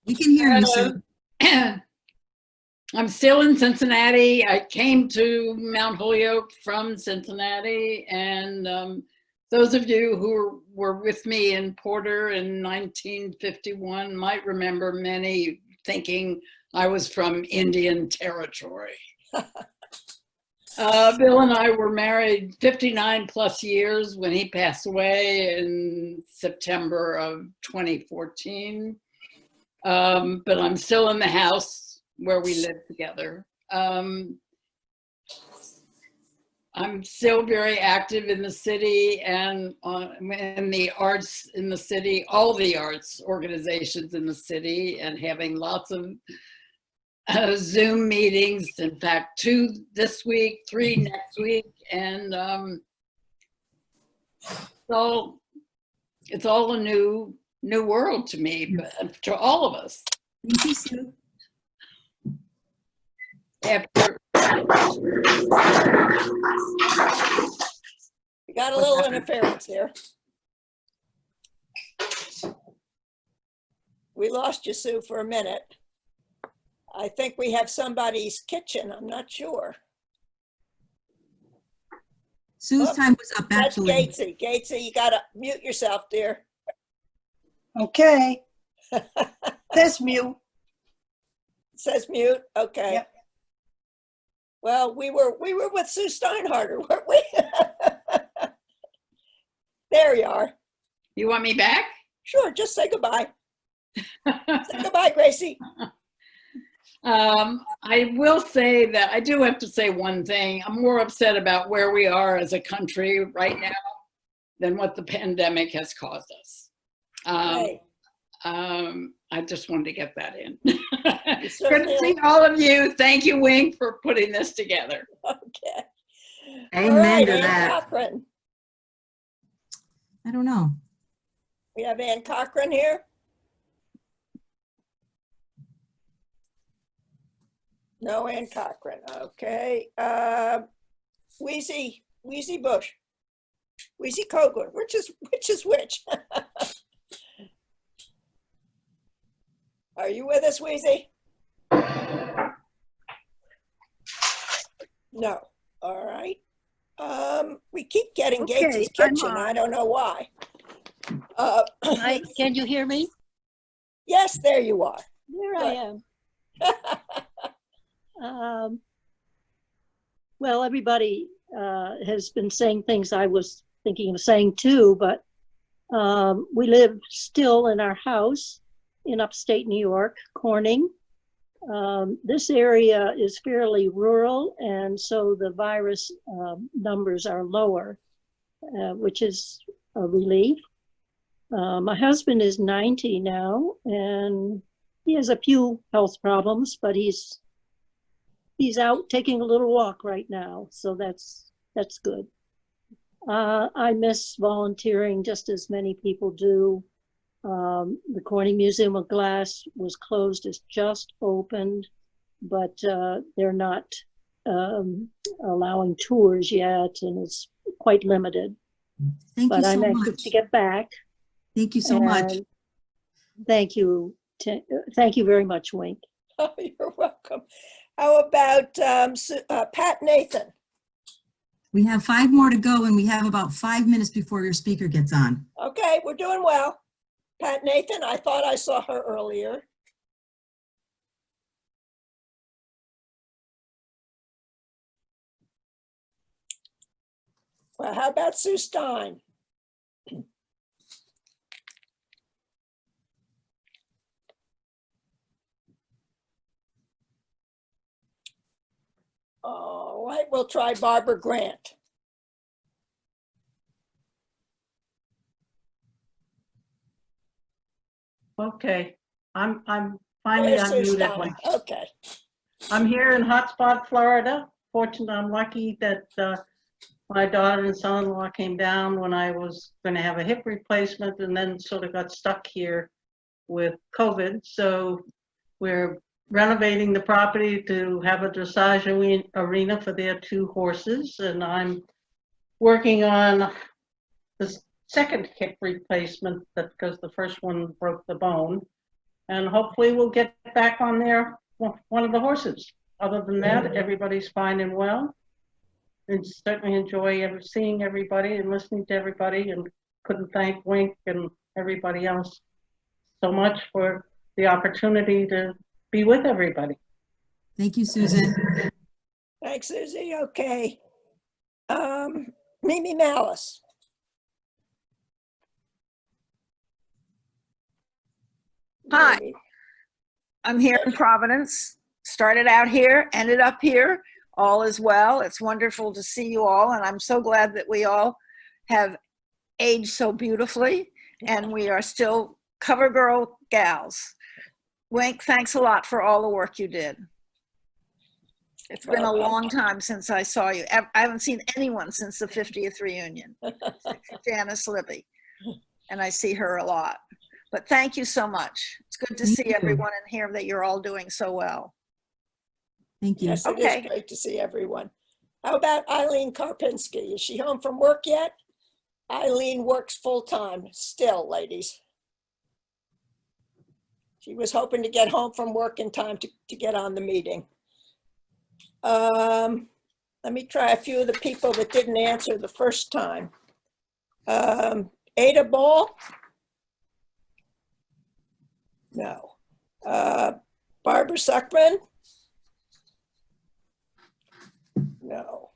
We can hear you, Sue. I'm still in Cincinnati. I came to Mount Holyoke from Cincinnati, and Those of you who were with me in Porter in 1951 might remember many thinking I was from Indian Territory. Bill and I were married 59 plus years when he passed away in September of 2014. But I'm still in the house where we live together. I'm still very active in the city and in the arts in the city, all the arts organizations in the city, and having lots of Zoom meetings. In fact, 2 this week, 3 next week, and so it's all a new world to me, but to all of us. Thank you, Sue. We got a little interference here. We lost you, Sue, for a minute. I think we have somebody's kitchen. I'm not sure. Sue's time was up, That's actually. Gatesy. Gatesy, you gotta mute yourself, dear. Okay. Says mute. It says mute. Okay. Yep. Well, we were with Sue Steinharder, weren't we? There you are. You want me back? Sure. Just say goodbye. Say goodbye, Gracie. I will say that I do have to say one thing. I'm more upset about where we are as a country right now than what the pandemic has caused us. Right. I just wanted to get that in. You Good certainly to see all of you. Thank you, Wink, for putting this together. Okay. Amen All right, to Ann that. Cochran. I don't know. We have Ann Cochran here. No Ann Cochran. Okay. Wheezy Bush. Wheezy Kogler. Which is which? Are you with us, Wheezy? No. All right. We keep getting Okay, Gates's I'm kitchen. on. I don't know why. Can you hear me? Yes, there you are. There I am. Well, everybody has been saying things I was thinking of saying too, but we live still in our house in upstate New York, Corning. This area is fairly rural, and so the virus numbers are lower, which is a relief. My husband is 90 now, and he has a few health problems, but he's out taking a little walk right now, so that's good. I miss volunteering just as many people do. The Corning Museum of Glass was closed, it's just opened, but they're not allowing tours yet, and it's quite limited. Thank you But so I'm anxious much. to get back. Thank you so much. And thank you. Thank you very much, Wink. Oh, you're welcome. How about Pat Nathan? We have 5 more to go, and we have about 5 minutes before your speaker gets on. Okay, we're doing well. Pat Nathan, I thought I saw her earlier. Well, how about Sue Stein? All right, we'll try Barbara Grant. Okay, I'm finally There's Sue unmuted. Stein. Okay. I'm here in Hotspot, Florida. Fortunately, I'm lucky that my daughter and son-in-law came down when I was going to have a hip replacement, and then sort of got stuck here with COVID. So we're renovating the property to have a dressage arena for their 2 horses, and I'm working on the second hip replacement because the first one broke the bone, and hopefully we'll get back on there one of the horses. Other than that, everybody's fine and well. and certainly enjoy seeing everybody and listening to everybody, and couldn't thank Wink and everybody else so much for the opportunity to be with everybody. Thank you, Susan. Thanks, Susie. Okay. Mimi Malice. Hi, I'm here in Providence. Started out here, ended up here. All is well. It's wonderful to see you all, and I'm so glad that we all have aged so beautifully, and we are still CoverGirl gals. Wink, thanks a lot for all the work you did. It's been a long time since I saw you. I haven't seen anyone since the 50th reunion. Janice Libby, and I see her a lot. But thank you so much. It's good to see everyone and hear that you're all doing so well. Thank you. Yes, it is great to see everyone. How about Eileen Karpinski? Is she home from work yet? Eileen works full-time still, ladies. She was hoping to get home from work in time to get on the meeting. Let me try a few of the people that didn't answer the first time. Ada Ball? No. Barbara Suckman? No.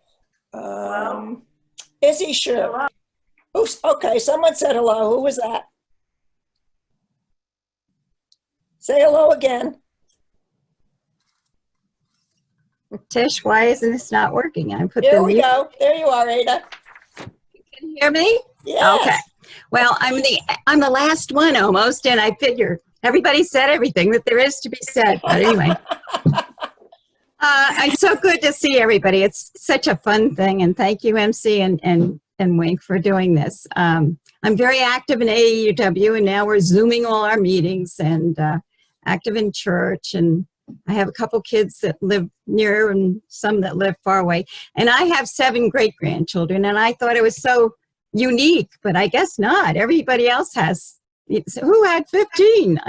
Izzy Sure. Oops, okay, someone said hello. Who was that? Say hello again. Tish, why isn't this not working? I put Here the we mute- go. There you are, Ada. Can you hear me? Yes. Okay. Well, I'm the last one almost, and I figure everybody said everything that there is to be said. But anyway, it's so good to see everybody. It's such a fun thing, and thank you, MC and Wink, for doing this. I'm very active in AEUW, and now we're Zooming all our meetings, and active in church, and I have a couple kids that live near and some that live far away. And I have 7 great-grandchildren, and I thought it was so unique, but I guess not. Everybody else has. Who had 15?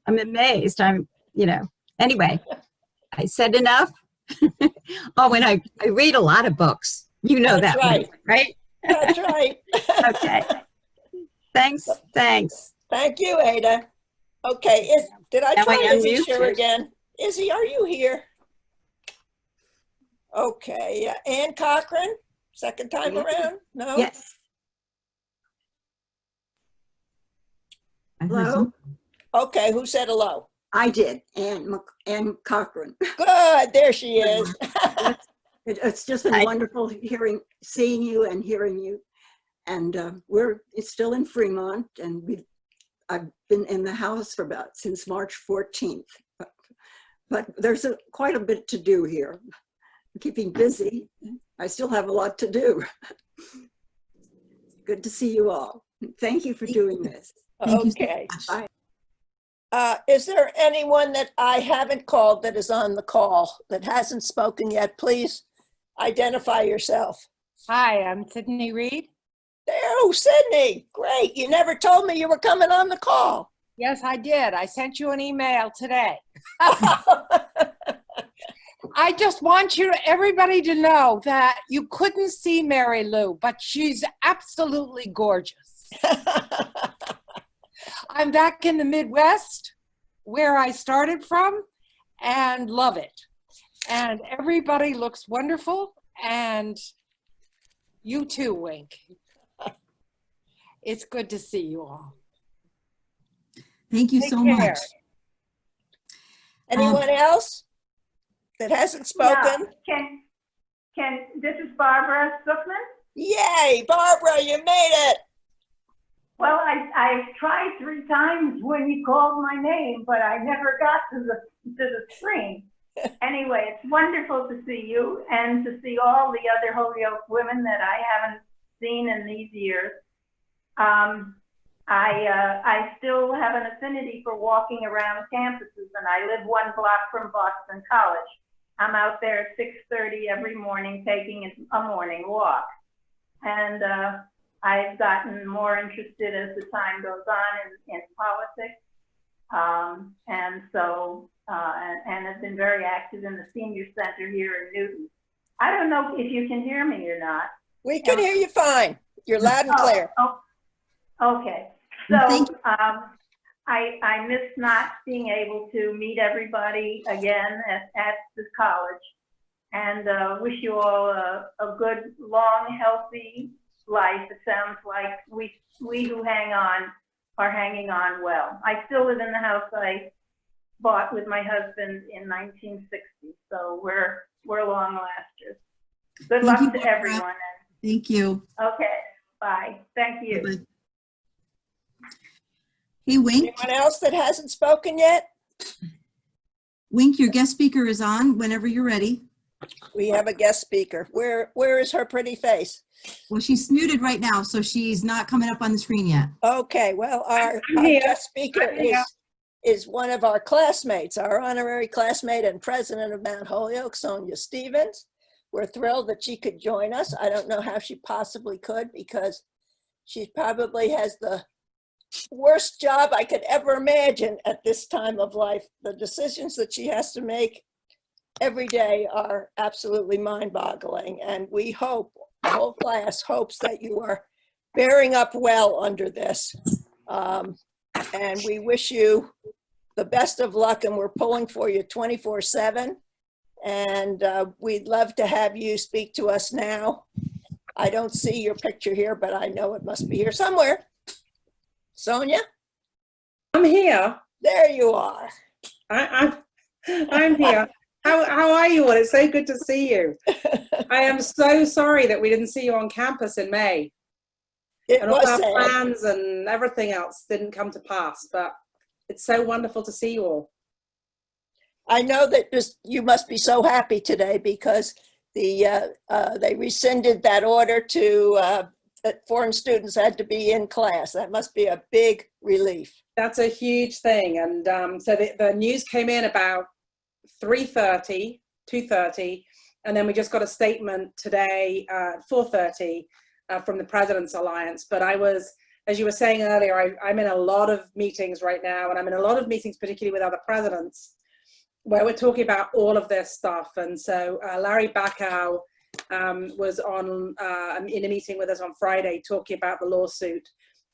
I'm amazed. Anyway, I said enough. Oh, and I read a lot of books. You know That's that, right. right? That's right. Okay. Thanks. Thank you, Ada. Okay, did I Now try I Izzy unmute Sure you. again? Izzy, are you here? Okay, Ann Cochran, second time around? No? Yes. Hello? Okay, who said hello? I did, Ann Cochran. Good, there she is. It's just been wonderful seeing you and hearing you. And it's still in Fremont, and I've been in the house since March 14th. But there's quite a bit to do here. I'm keeping busy. I still have a lot to do. Good to see you all. Thank you for doing this. Okay. Bye. Is there anyone that I haven't called that is on the call that hasn't spoken yet? Please identify yourself. Hi, I'm Sydney Reed. Oh, Sydney, great. You never told me you were coming on the call. Yes, I did. I sent you an email today. I just want everybody to know that you couldn't see Mary Lou, but she's absolutely gorgeous. I'm back in the Midwest where I started from and love it. And everybody looks wonderful, and you too, Wink. It's good to see you all. Thank you Take so care. much. Anyone else that hasn't spoken? This is Barbara Stuckman. Yay, Barbara, you made it. Well, I tried 3 times when you called my name, but I never got to the screen. Anyway, it's wonderful to see you and to see all the other Holyoke women that I haven't seen in these years. I still have an affinity for walking around campuses, and I live 1 block from Boston College. I'm out there at 6:30 every morning taking a morning walk. And I've gotten more interested as the time goes on in politics. And have been very active in the senior center here in Newton. I don't know if you can hear me or not. We can hear you fine. You're loud and clear. Okay. So I miss not being able to meet everybody again at the college, and wish you all a good, long, healthy life. It sounds like we who hang on are hanging on well. I still live in the house I bought with my husband in 1960, so we're long lasters. Good luck to everyone. Thank you. Okay, bye. Thank you. Bye-bye. Hey, Wink. Anyone else that hasn't spoken yet? Wink, your guest speaker is on whenever you're ready. We have a guest speaker. Where is her pretty face? Well, she's muted right now, so she's not coming up on the screen yet. Okay, well, our guest speaker is one of our classmates, our honorary classmate and president of Mount Holyoke, Sonia Stevens. We're thrilled that she could join us. I don't know how she possibly could, because she probably has the worst job I could ever imagine at this time of life. The decisions that she has to make every day are absolutely mind-boggling, and we hope, the whole class hopes, that you are bearing up well under this. And we wish you the best of luck, and we're pulling for you 24/7. And we'd love to have you speak to us now. I don't see your picture here, but I know it must be here somewhere. Sonia? I'm here. There you are. I'm here. How are you all? It's so good to see you. I am so sorry that we didn't see you on campus in May. And all our plans and everything else didn't come to pass, but it's so wonderful to see you all. I know that you must be so happy today, because they rescinded that order to that foreign students had to be in class. That must be a big relief. That's a huge thing. And so the news came in about 3:30, 2:30, and then we just got a statement today at 4:30 from the President's Alliance. But I was, as you were saying earlier, I'm in a lot of meetings right now, and I'm in a lot of meetings, particularly with other presidents, where we're talking about all of this stuff. And so Larry Bacow was on in a meeting with us on Friday, talking about the lawsuit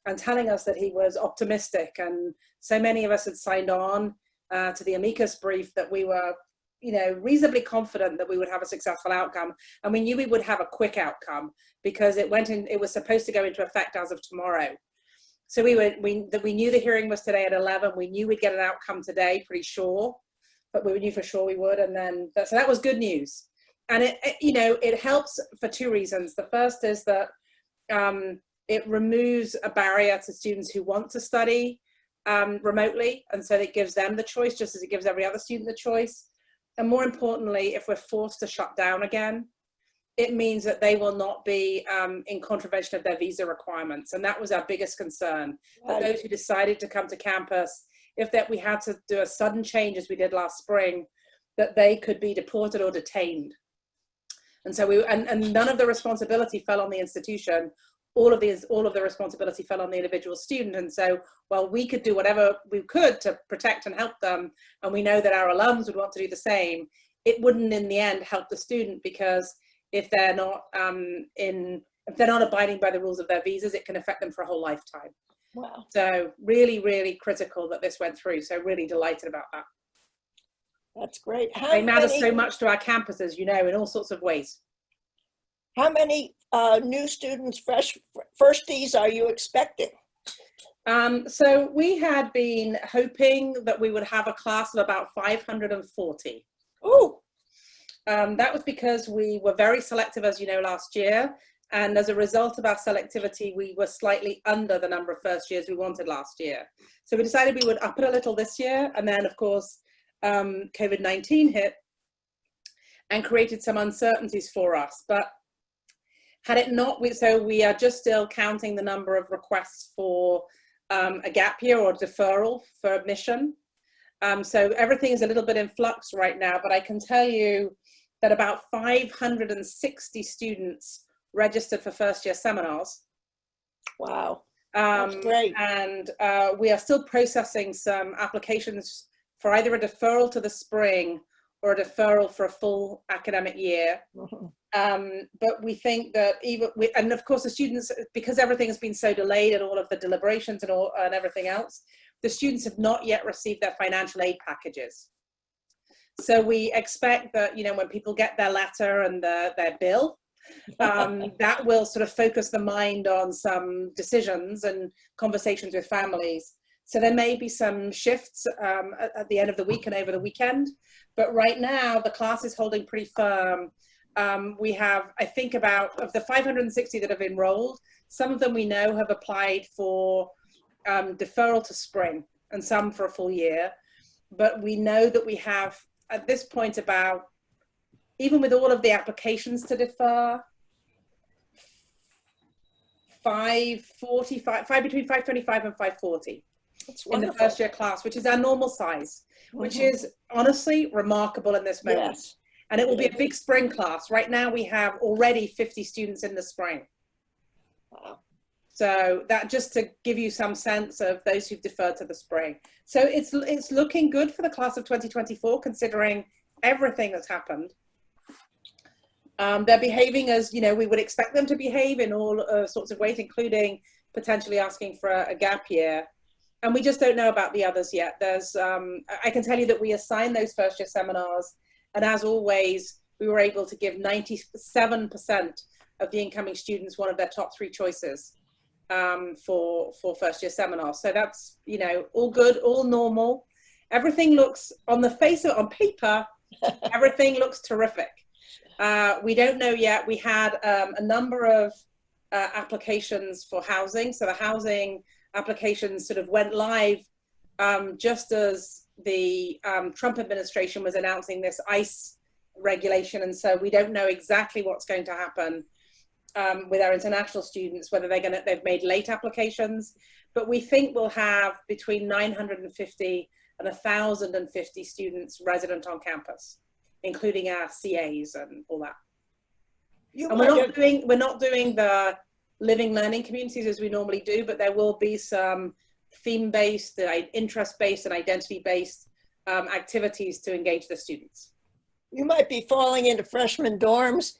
and telling us that he was optimistic. And so many of us had signed on to the amicus brief that we were, reasonably confident that we would have a successful outcome. And we knew we would have a quick outcome, because it was supposed to go into effect as of tomorrow. So we knew the hearing was today at 11. We knew we'd get an outcome today, pretty sure, but we knew for sure we would. And then, so that was good news. And it helps for two reasons. The first is that it removes a barrier to students who want to study remotely. And so it gives them the choice, just as it gives every other student the choice. And more importantly, if we're forced to shut down again, it means that they will not be in contravention of their visa requirements. And that was our biggest concern, that those who decided to come to campus, if we had to do a sudden change as we did last spring, that they could be deported or detained. And so and none of the responsibility fell on the institution. All of the responsibility fell on the individual student. And so while we could do whatever we could to protect and help them, and we know that our alums would want to do the same, it wouldn't in the end help the student, because if they're not abiding by the rules of their visas, it can affect them for a whole lifetime. Wow. So really, really critical that this went through. So really delighted about that. That's great. They matter so much to our campuses, in all sorts of ways. How many new students, firsties, are you expecting? So we had been hoping that we would have a class of about 540. Oh. That was because we were very selective, as you know, last year. And as a result of our selectivity, we were slightly under the number of first years we wanted last year. So we decided we would up it a little this year. And then, of course, COVID-19 hit and created some uncertainties for us. But had it not, so we are just still counting the number of requests for a gap year or deferral for admission. So everything is a little bit in flux right now, but I can tell you that about 560 students registered for first year seminars. Wow, that's great. And we are still processing some applications for either a deferral to the spring or a deferral for a full academic year. But we think that and of course the students, because everything has been so delayed and all of the deliberations and everything else, the students have not yet received their financial aid packages. So we expect that, you know, when people get their letter and their bill, that will sort of focus the mind on some decisions and conversations with families. So there may be some shifts at the end of the week and over the weekend, but right now the class is holding pretty firm. We have, I think, of the 560 that have enrolled, some of them we know have applied for deferral to spring and some for a full year. But we know that we have, at this point, about, even with all of the applications to defer, between 525 and 540 in the first year class, which is our normal size, which is honestly remarkable in this moment. Yes. And it will be a big spring class. Right now we have already 50 students in the spring. Wow. So that, just to give you some sense of those who've deferred to the spring. So it's looking good for the class of 2024, considering everything that's happened. They're behaving as, you know, we would expect them to behave in all sorts of ways, including potentially asking for a gap year. And we just don't know about the others yet. There's, I can tell you that we assigned those first year seminars, and as always, we were able to give 97% of the incoming students one of their top 3 choices for first year seminars. So that's, you know, all good, all normal. Everything looks, on paper, everything looks terrific. We don't know yet. We had a number of applications for housing. So the housing applications sort of went live just as the Trump administration was announcing this ICE regulation. And so we don't know exactly what's going to happen with our international students, whether they've made late applications, but we think we'll have between 950 and 1,050 students resident on campus, including our CAs and all that. And we're not doing the living learning communities as we normally do, but there will be some theme-based, interest-based and identity-based activities to engage the students. You might be falling into freshman dorms.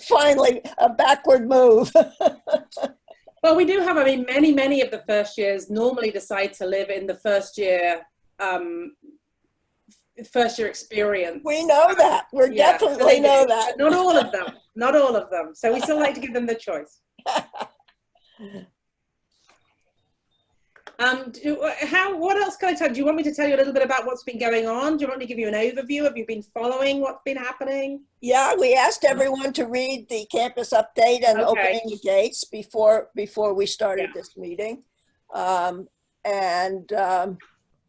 Finally, a backward move. Well, we do have, I mean, many of the first years normally decide to live in the first year experience. We know that. We're definitely know that. Not all of them. Not all of them. So we still like to give them the choice. What else can I tell you? Do you want me to tell you a little bit about what's been going on? Do you want me to give you an overview? Have you been following what's been happening? Yeah, we asked everyone to read the campus update and opening the gates before we started this meeting.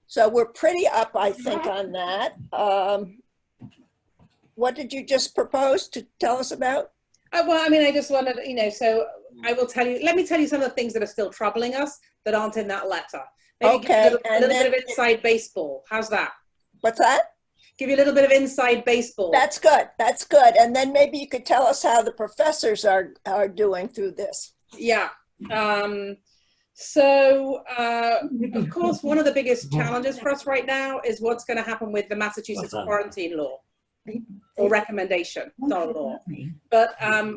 So we're pretty up, I think, on that. What did you just propose to tell us about? Well, I mean, I just wanted, you know, so I will tell you, let me tell you some of the things that are still troubling us that aren't in that letter. Maybe give you a little bit of inside baseball. How's that? What's that? Give you a little bit of inside baseball. That's good. That's good. And then maybe you could tell us how the professors are doing through this. Yeah. Of course, one of the biggest challenges for us right now is what's going to happen with the Massachusetts quarantine law or recommendation, not a law. But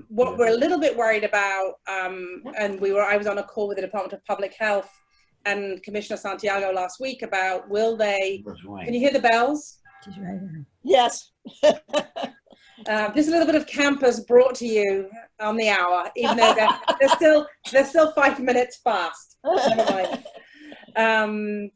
what we're a little bit worried about, and I was on a call with the Department of Public Health and Commissioner Santiago last week about, can you hear the bells? Yes. Just a little bit of campus brought to you on the hour, even though they're still 5 minutes fast. Never mind.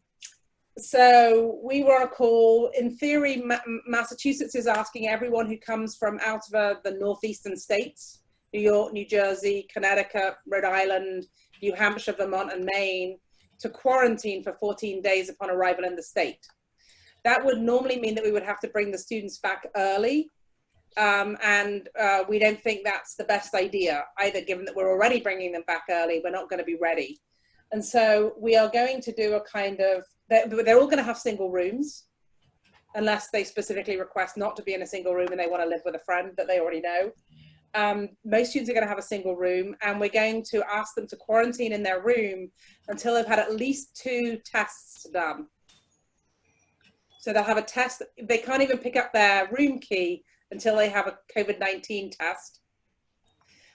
So we were on a call. In theory, Massachusetts is asking everyone who comes from out of the northeastern states, New York, New Jersey, Connecticut, Rhode Island, New Hampshire, Vermont, and Maine, to quarantine for 14 days upon arrival in the state. That would normally mean that we would have to bring the students back early. We don't think that's the best idea either, given that we're already bringing them back early. We're not going to be ready. And so we are going to do a kind of, they're all going to have single rooms, unless they specifically request not to be in a single room and they want to live with a friend that they already know. Most students are going to have a single room, and we're going to ask them to quarantine in their room until they've had at least 2 tests done. So they'll have a test. They can't even pick up their room key until they have a COVID-19 test.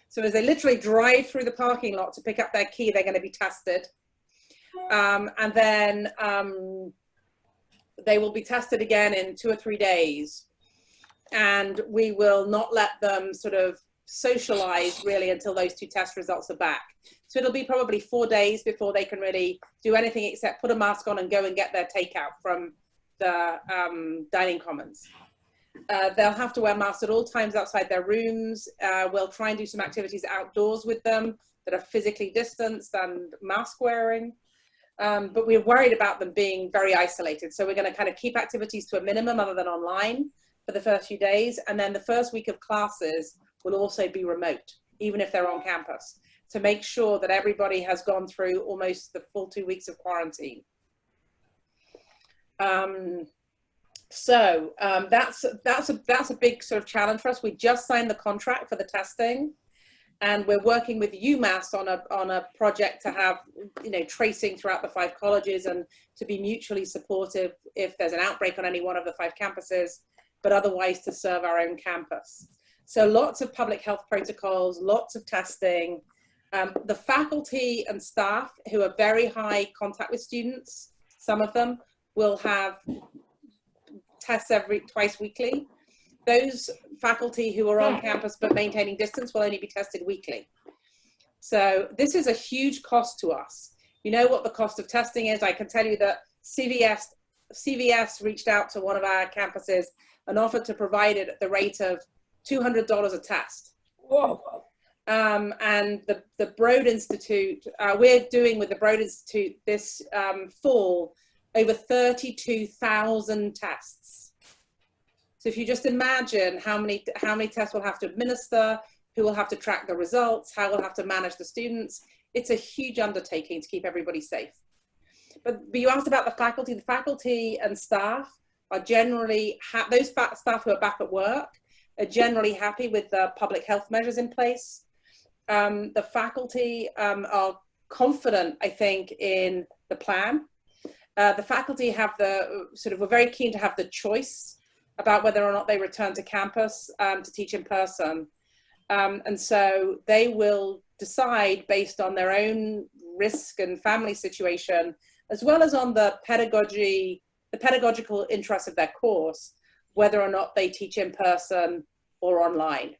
So as they literally drive through the parking lot to pick up their key, they're going to be tested. And then they will be tested again in 2 or 3 days. And we will not let them sort of socialize really until those 2 test results are back. So it'll be probably 4 days before they can really do anything except put a mask on and go and get their takeout from the dining commons. They'll have to wear masks at all times outside their rooms. We'll try and do some activities outdoors with them that are physically distanced and mask wearing. But we're worried about them being very isolated. So we're going to kind of keep activities to a minimum other than online for the first few days. And then the first week of classes will also be remote, even if they're on campus, to make sure that everybody has gone through almost the full 2 weeks of quarantine. So that's a big sort of challenge for us. We just signed the contract for the testing, and we're working with UMass on a project to have, you know, tracing throughout the 5 colleges and to be mutually supportive if there's an outbreak on any one of the 5 campuses, but otherwise to serve our own campus. So lots of public health protocols, lots of testing. The faculty and staff who are very high contact with students, some of them will have tests twice weekly. Those faculty who are on campus but maintaining distance will only be tested weekly. So this is a huge cost to us. You know what the cost of testing is? I can tell you that CVS reached out to one of our campuses and offered to provide it at the rate of $200 a test. Whoa. And the Broad Institute, we're doing with the Broad Institute this fall over 32,000 tests. So if you just imagine how many tests we'll have to administer, who will have to track the results, how we'll have to manage the students, it's a huge undertaking to keep everybody safe. But you asked about the faculty. The faculty and staff are generally, those staff who are back at work are generally happy with the public health measures in place. The faculty are confident, I think, in the plan. The faculty have we're very keen to have the choice about whether or not they return to campus to teach in person. And so they will decide based on their own risk and family situation, as well as on the pedagogical interest of their course, whether or not they teach in person or online.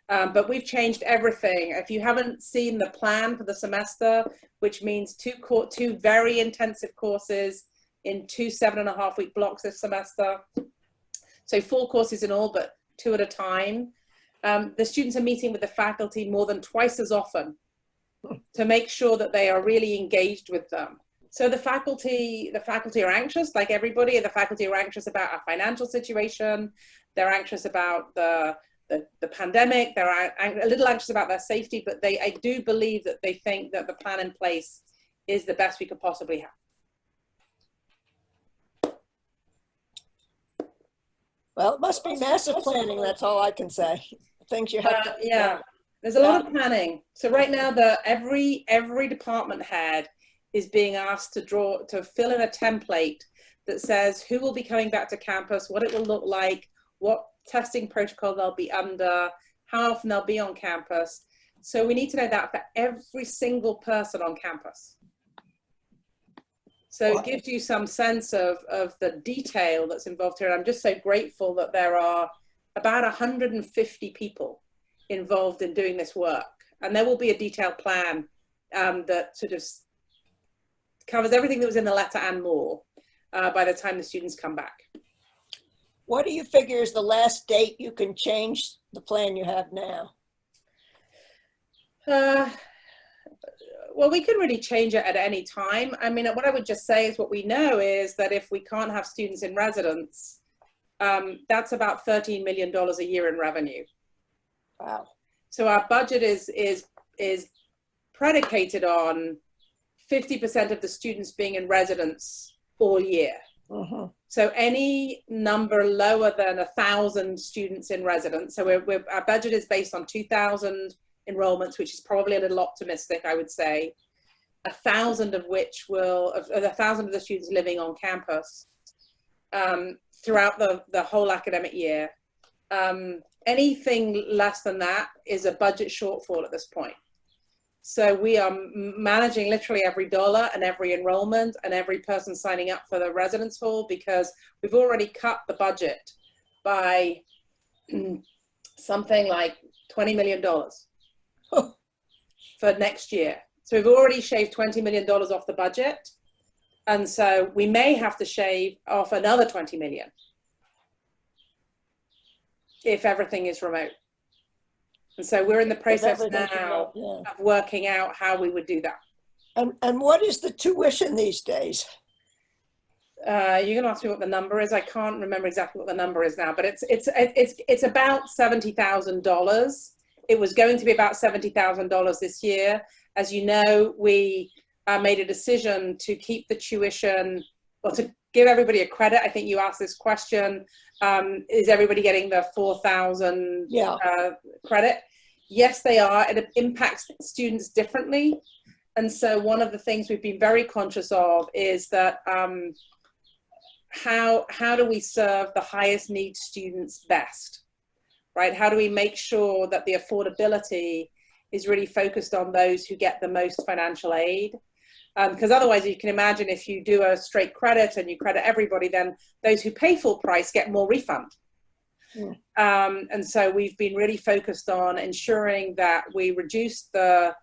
But we've changed everything. If you haven't seen the plan for the semester, which means two very intensive courses in 2 7.5-week blocks this semester. So 4 courses in all, but 2 at a time. The students are meeting with the faculty more than twice as often to make sure that they are really engaged with them. So the faculty are anxious, like everybody. The faculty are anxious about our financial situation. They're anxious about the pandemic. They're a little anxious about their safety, but I do believe that they think that the plan in place is the best we could possibly have. Well, it must be massive planning. That's all I can say. Things you have to. Yeah, there's a lot of planning. So right now, every department head is being asked to fill in a template that says who will be coming back to campus, what it will look like, what testing protocol they'll be under, how often they'll be on campus. So we need to know that for every single person on campus. So it gives you some sense of the detail that's involved here. And I'm just so grateful that there are about 150 people involved in doing this work. And there will be a detailed plan that sort of covers everything that was in the letter and more by the time the students come back. What do you figure is the last date you can change the plan you have now? Well, we could really change it at any time. I mean, what I would just say is what we know is that if we can't have students in residence, that's about $13 million a year in revenue. Wow. So our budget is predicated on 50% of the students being in residence all year. So any number lower than 1,000 students in residence. So our budget is based on 2,000 enrollments, which is probably a little optimistic, I would say. 1,000 of which 1,000 of the students living on campus. throughout the whole academic year. Anything less than that is a budget shortfall at this point. So we are managing literally every dollar and every enrollment and every person signing up for the residence hall, because we've already cut the budget by something like $20 million for next year. So we've already shaved $20 million off the budget. And so we may have to shave off another 20 million if everything is remote. And so we're in the process now of working out how we would do that. And what is the tuition these days? You're going to ask me what the number is. I can't remember exactly what the number is now, but it's about $70,000. It was going to be about $70,000 this year. As you know, we made a decision to keep the tuition, or to give everybody a credit. I think you asked this question. Is everybody getting the 4,000 credit? Yes, they are. It impacts students differently. And so one of the things we've been very conscious of is that how do we serve the highest need students best, right? How do we make sure that the affordability is really focused on those who get the most financial aid? Because otherwise, you can imagine if you do a straight credit and you credit everybody, then those who pay full price get more refund. And so we've been really focused on ensuring that we reduce the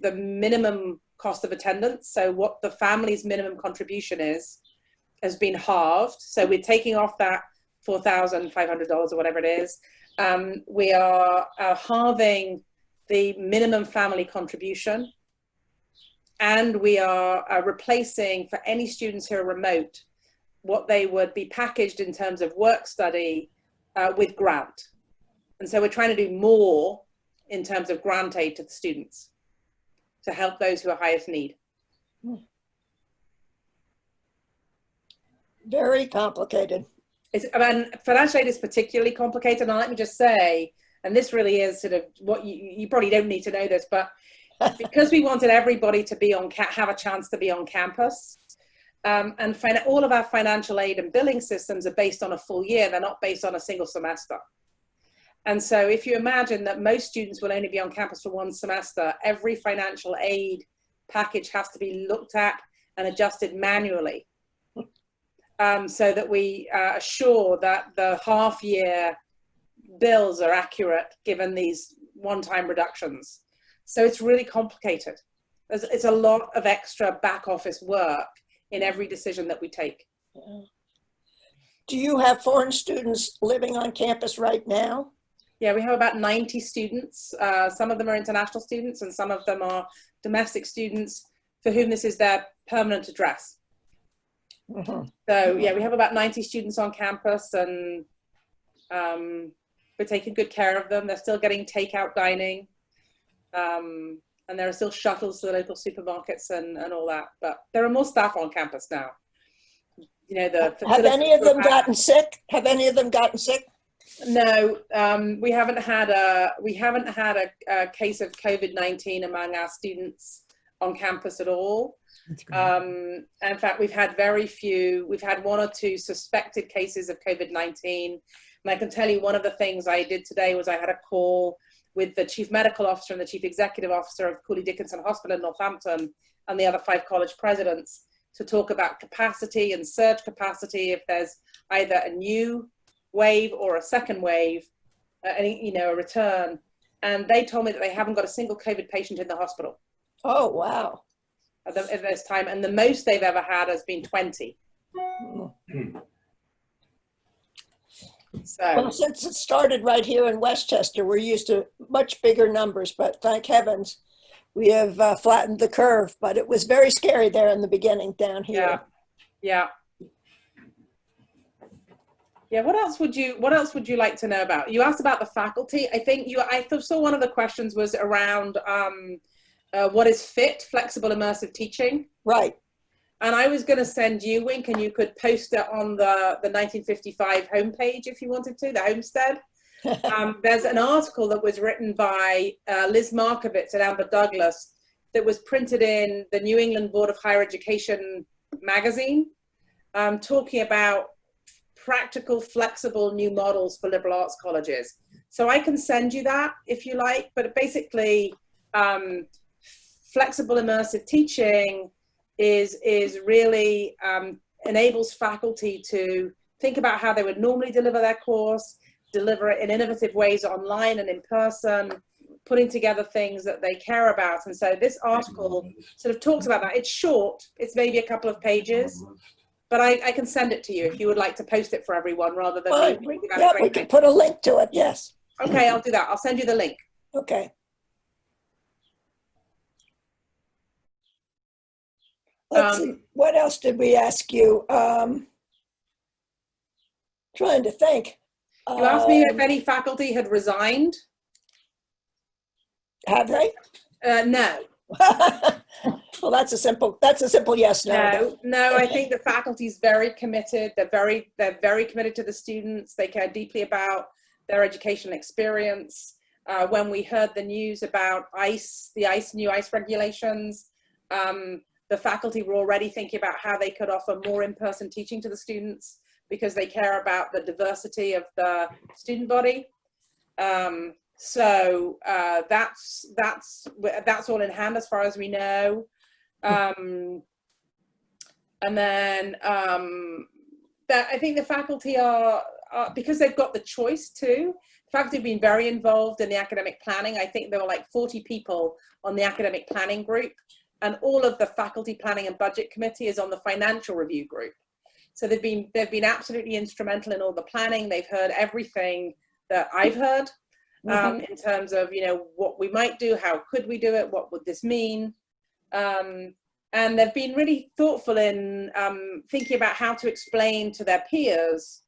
minimum cost of attendance. So what the family's minimum contribution is has been halved. So we're taking off that $4,500 or whatever it is. We are halving the minimum family contribution. And we are replacing, for any students who are remote, what they would be packaged in terms of work study with grant. And so we're trying to do more in terms of grant aid to the students to help those who are highest need. Very complicated. Financial aid is particularly complicated. And let me just say, and this really is sort of what you probably don't need to know this, but because we wanted everybody to be have a chance to be on campus, and all of our financial aid and billing systems are based on a full year. They're not based on a single semester. And so if you imagine that most students will only be on campus for one semester, every financial aid package has to be looked at and adjusted manually, so that we assure that the half-year bills are accurate given these one-time reductions. So it's really complicated. It's a lot of extra back office work in every decision that we take. Do you have foreign students living on campus right now? Yeah, we have about 90 students. Some of them are international students and some of them are domestic students for whom this is their permanent address. So yeah, we have about 90 students on campus, and we're taking good care of them. They're still getting takeout dining. And there are still shuttles to the local supermarkets and all that, but there are more staff on campus now. You know, have any of them gotten sick? Have any of them gotten sick? No, we haven't had a case of COVID-19 among our students on campus at all. In fact, we've had very few. We've had one or two suspected cases of COVID-19, and I can tell you one of the things I did today was I had a call with the chief medical officer and the chief executive officer of Cooley Dickinson Hospital in Northampton and the other 5 college presidents to talk about capacity and surge capacity if there's either a new wave or a second wave, a return. And they told me that they haven't got a single COVID patient in the hospital. Oh, wow. At this time. And the most they've ever had has been 20. So, well, since it started right here in Westchester, we're used to much bigger numbers, but thank heavens we have flattened the curve. But it was very scary there in the beginning down here. Yeah. What else would you like to know about? You asked about the faculty. I think I saw one of the questions was around what is FIT, flexible immersive teaching. Right. And I was going to send you, Wink, and you could post it on the 1955 homepage if you wanted to, the Homestead. There's an article that was written by Liz Markovitz and Amber Douglas that was printed in the New England Board of Higher Education magazine, talking about practical, flexible new models for liberal arts colleges. So I can send you that if you like, but basically flexible immersive teaching is really enables faculty to think about how they would normally deliver their course, deliver it in innovative ways online and in person, putting together things that they care about. And so this article sort of talks about that. It's short, it's maybe a couple of pages, but I can send it to you if you would like to post it for everyone rather than Well, me thinking about yeah, it. we can put a link to it, yes. Okay, I'll do that. I'll send you the link. Okay. Let's see, what else did we ask you? Trying to think. You asked me if any faculty had resigned. Have they? No. Well, that's a simple yes, no. No, I think the faculty is very committed. They're very committed to the students. They care deeply about their educational experience. When we heard the news about new ICE regulations, the faculty were already thinking about how they could offer more in-person teaching to the students because they care about the diversity of the student body. So that's all in hand as far as we know. And then I think the faculty are because they've got the choice too. Faculty have been very involved in the academic planning. I think there were like 40 people on the academic planning group, and all of the faculty planning and budget committee is on the financial review group. So they've been absolutely instrumental in all the planning. They've heard everything that I've heard in terms of, you know, what we might do, how could we do it, what would this mean? And they've been really thoughtful in thinking about how to explain to their peers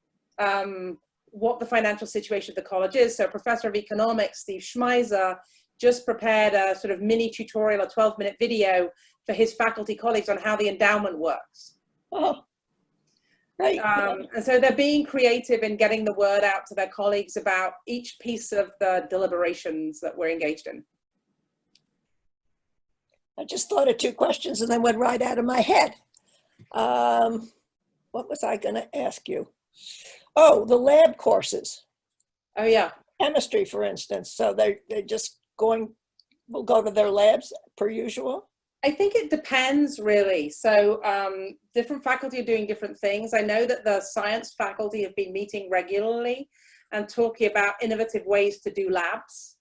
what the financial situation of the college is. So Professor of Economics, Steve Schmeiser, just prepared a sort of mini tutorial, a 12-minute video for his faculty colleagues on how the endowment works. Oh, right. And so they're being creative in getting the word out to their colleagues about each piece of the deliberations that we're engaged in. I just thought of two questions and then went right out of my head. What was I going to ask you? Oh, the lab courses. Oh, yeah. Chemistry, for instance. So they're just will go to their labs per usual? I think it depends, really. So different faculty are doing different things. I know that the science faculty have been meeting regularly and talking about innovative ways to do labs.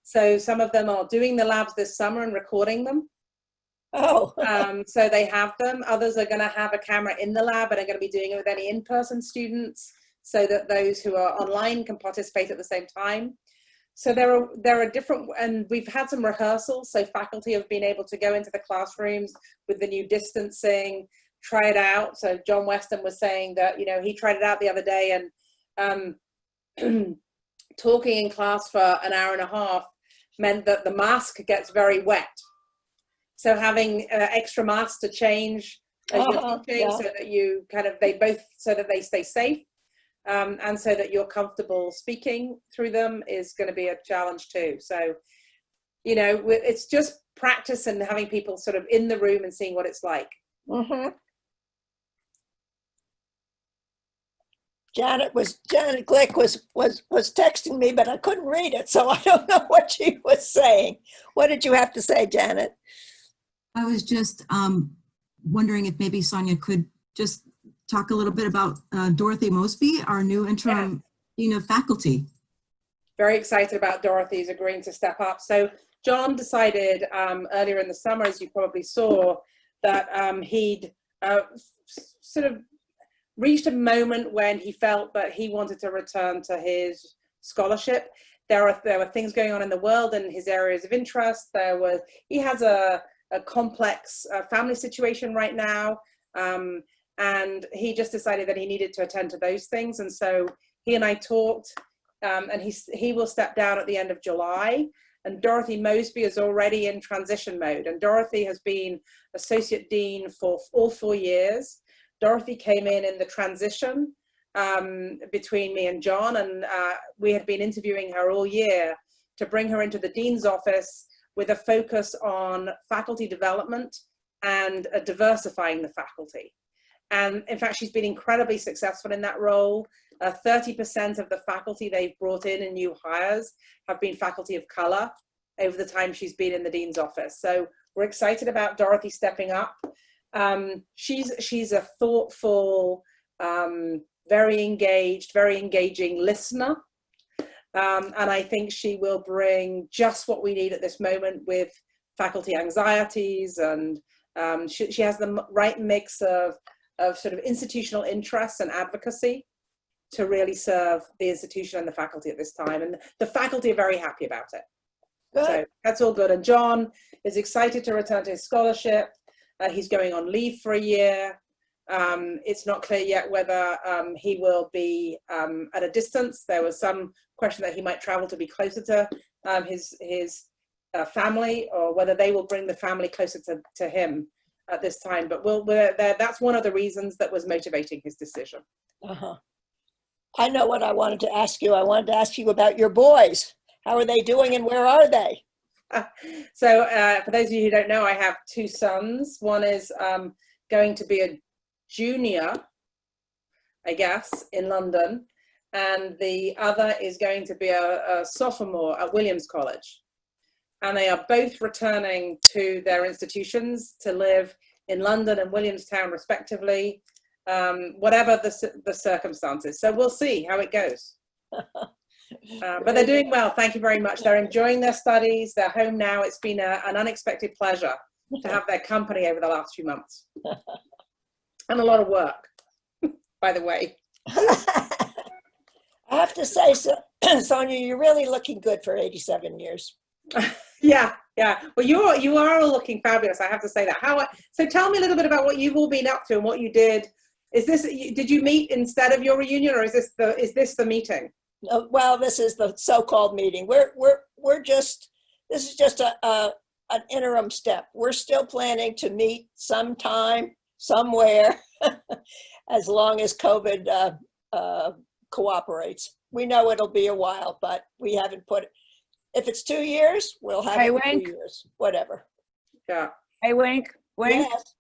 So some of them are doing the labs this summer and recording them. Oh. So they have them. Others are going to have a camera in the lab and are going to be doing it with any in-person students so that those who are online can participate at the same time. So there are different, and we've had some rehearsals. So faculty have been able to go into the classrooms with the new distancing, try it out. So John Weston was saying that, you know, he tried it out the other day, and talking in class for an hour and a half meant that the mask gets very wet. So having extra masks to change as you're teaching, so that you so that they stay safe. And so that you're comfortable speaking through them is going to be a challenge too. So, you know, it's just practice and having people sort of in the room and seeing what it's like. Janet Glick was texting me, but I couldn't read it, so I don't know what she was saying. What did you have to say, Janet? I was just wondering if maybe Sonia could just talk a little bit about Dorothy Mosby, our new interim dean of faculty. Very excited about Dorothy's agreeing to step up. So John decided earlier in the summer, as you probably saw, that he'd sort of reached a moment when he felt that he wanted to return to his scholarship. There were things going on in the world and his areas of interest. He has a complex family situation right now. And he just decided that he needed to attend to those things. And so he and I talked, and he will step down at the end of July. And Dorothy Mosby is already in transition mode. And Dorothy has been associate dean for all 4 years. Dorothy came in the transition between me and John, and we had been interviewing her all year to bring her into the dean's office with a focus on faculty development and diversifying the faculty. And in fact, she's been incredibly successful in that role. 30% of the faculty they've brought in new hires have been faculty of color over the time she's been in the dean's office. So we're excited about Dorothy stepping up. She's a thoughtful, very engaged, very engaging listener. And I think she will bring just what we need at this moment with faculty anxieties, and she has the right mix of sort of institutional interests and advocacy to really serve the institution and the faculty at this time. And the faculty are very happy about it. Good. So that's all good. And John is excited to return to his scholarship. He's going on leave for a year. It's not clear yet whether he will be at a distance. There was some question that he might travel to be closer to his family, or whether they will bring the family closer to him at this time. But that's one of the reasons that was motivating his decision. Uh-huh. I know what I wanted to ask you. I wanted to ask you about your boys. How are they doing and where are they? So for those of you who don't know, I have two sons. One is going to be a junior, I guess, in London, and the other is going to be a sophomore at Williams College. And they are both returning to their institutions to live in London and Williamstown respectively, whatever the circumstances. So we'll see how it goes. But they're doing well, thank you very much. They're enjoying their studies, they're home now. It's been an unexpected pleasure to have their company over the last few months. And a lot of work, by the way. I have to say, Sonia, you're really looking good for 87 years. Yeah. Well, you are all looking fabulous, I have to say that. So tell me a little bit about what you've all been up to and what you did. Did you meet instead of your reunion, or is this the meeting? Well, this is the so-called meeting. This is just an interim step. We're still planning to meet sometime, somewhere, as long as COVID cooperates. We know it'll be a while, but we haven't put it. If it's 2 years, we'll have it in 2 years, whatever. Yeah. Hey, Wink. Yes.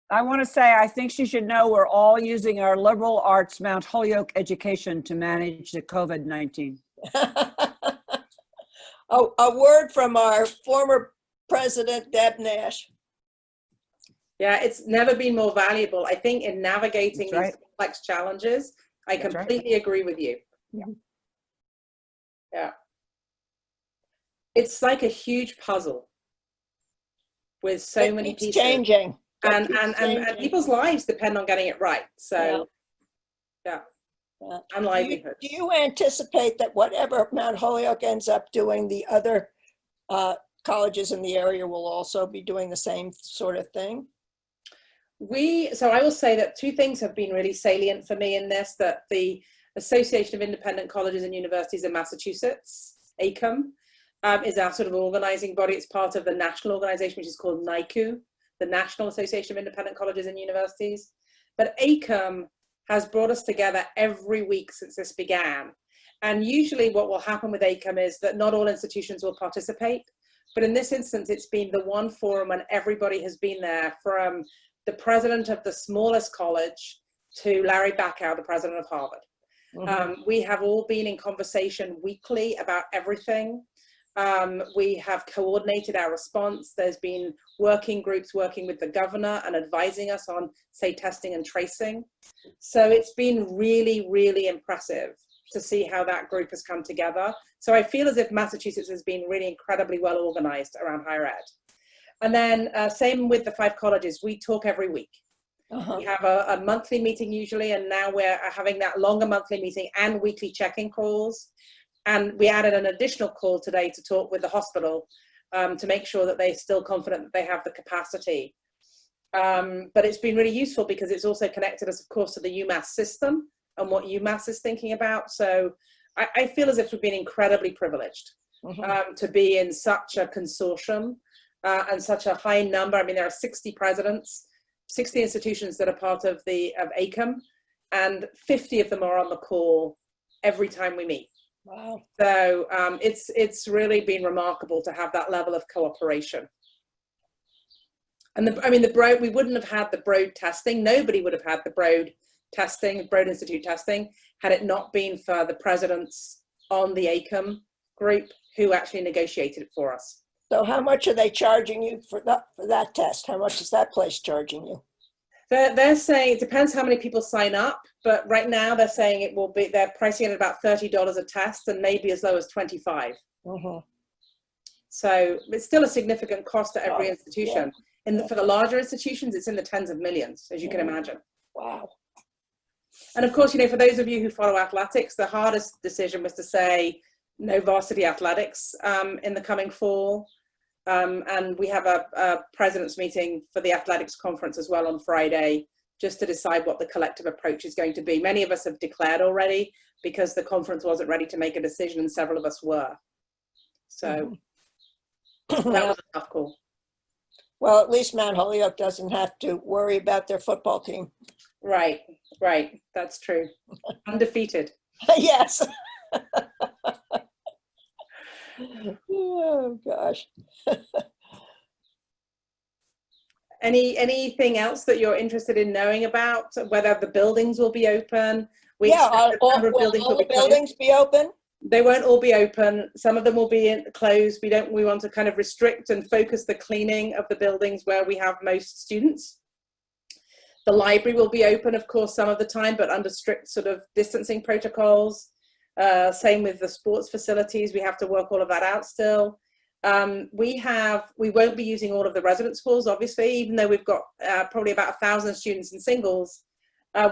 I want to say, I think she should know we're all using our liberal arts Mount Holyoke education to manage the COVID-19. A word from our former president, Deb Nash. Yeah, it's never been more valuable. I think in navigating That's right. these complex challenges, I That's completely agree with you. Yeah. Yeah. It's like a huge puzzle with so many pieces. Changing. And people's lives depend on getting it right. So, yeah. And livelihoods. Do you anticipate that whatever Mount Holyoke ends up doing, the other colleges in the area will also be doing the same sort of thing? So I will say that two things have been really salient for me in this, that the Association of Independent Colleges and Universities in Massachusetts, AICUM, is our sort of organizing body. It's part of the national organization, which is called NICU, the National Association of Independent Colleges and Universities. But AICUM has brought us together every week since this began. And usually what will happen with AICUM is that not all institutions will participate. But in this instance, it's been the one forum when everybody has been there, from the president of the smallest college to Larry Bacow, the president of Harvard. Mm-hmm. We have all been in conversation weekly about everything. We have coordinated our response. There's been working groups working with the governor and advising us on, say, testing and tracing. So it's been really, really impressive to see how that group has come together. So I feel as if Massachusetts has been really incredibly well organized around higher ed. And then same with the 5 colleges, we talk every week. We have a monthly meeting usually, and now we're having that longer monthly meeting and weekly check-in calls. And we added an additional call today to talk with the hospital to make sure that they're still confident that they have the capacity. But it's been really useful because it's also connected us, of course, to the UMass system and what UMass is thinking about. So I feel as if we've been incredibly privileged to be in such a consortium and such a high number. I mean, there are 60 presidents, 60 institutions that are part of AICUM, and 50 of them are on the call every time we meet. Wow. So it's really been remarkable to have that level of cooperation. And the Broad, we wouldn't have had the Broad testing. Nobody would have had the Broad testing, Broad Institute testing, had it not been for the presidents on the ACOM group who actually negotiated it for us. So how much are they charging you for that test? How much is that place charging you? They're saying, it depends how many people sign up, but right now they're saying it will be, they're pricing it at about $30 a test and maybe as low as 25. Mm-hmm. So it's still a significant cost to every institution. For the larger institutions, it's in the tens of millions, as you can imagine. Wow. And of course, for those of you who follow athletics, the hardest decision was to say no varsity athletics in the coming fall. And we have a president's meeting for the athletics conference as well on Friday, just to decide what the collective approach is going to be. Many of us have declared already because the conference wasn't ready to make a decision and several of us were. So that was a tough call. Well, at least Mount Holyoke doesn't have to worry about their football team. Right, right. That's true. Undefeated. Yes. Oh, gosh. Anything else that you're interested in knowing about? Whether the buildings will be open? Will all the buildings be open? They won't all be open. Some of them will be closed. We want to kind of restrict and focus the cleaning of the buildings where we have most students. The library will be open, of course, some of the time, but under strict sort of distancing protocols. Same with the sports facilities. We have to work all of that out still. We won't be using all of the residence halls, obviously, even though we've got probably about 1,000 students in singles.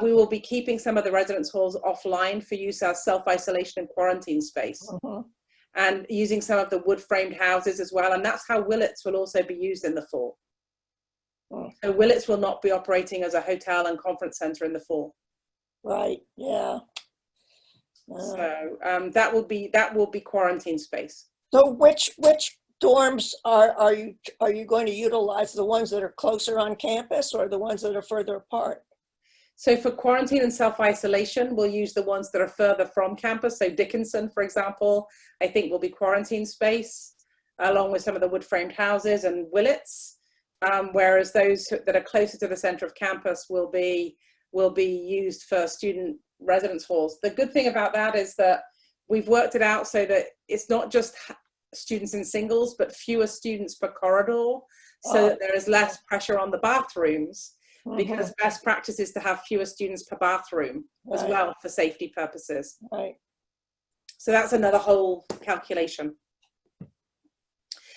We will be keeping some of the residence halls offline for use as self-isolation and quarantine space, and using some of the wood-framed houses as well. And that's how Willits will also be used in the fall. So Willits will not be operating as a hotel and conference center in the fall. Right. Yeah. So that will be quarantine space. So which dorms are you going to utilize? The ones that are closer on campus or the ones that are further apart? So for quarantine and self-isolation, we'll use the ones that are further from campus. So Dickinson, for example, I think will be quarantine space, along with some of the wood-framed houses and Willits. Whereas those that are closer to the center of campus will be used for student residence halls. The good thing about that is that we've worked it out so that it's not just students in singles, but fewer students per corridor, so that there is less pressure on the bathrooms. Because best practice is to have fewer students per bathroom as well for safety purposes. Right. So that's another whole calculation.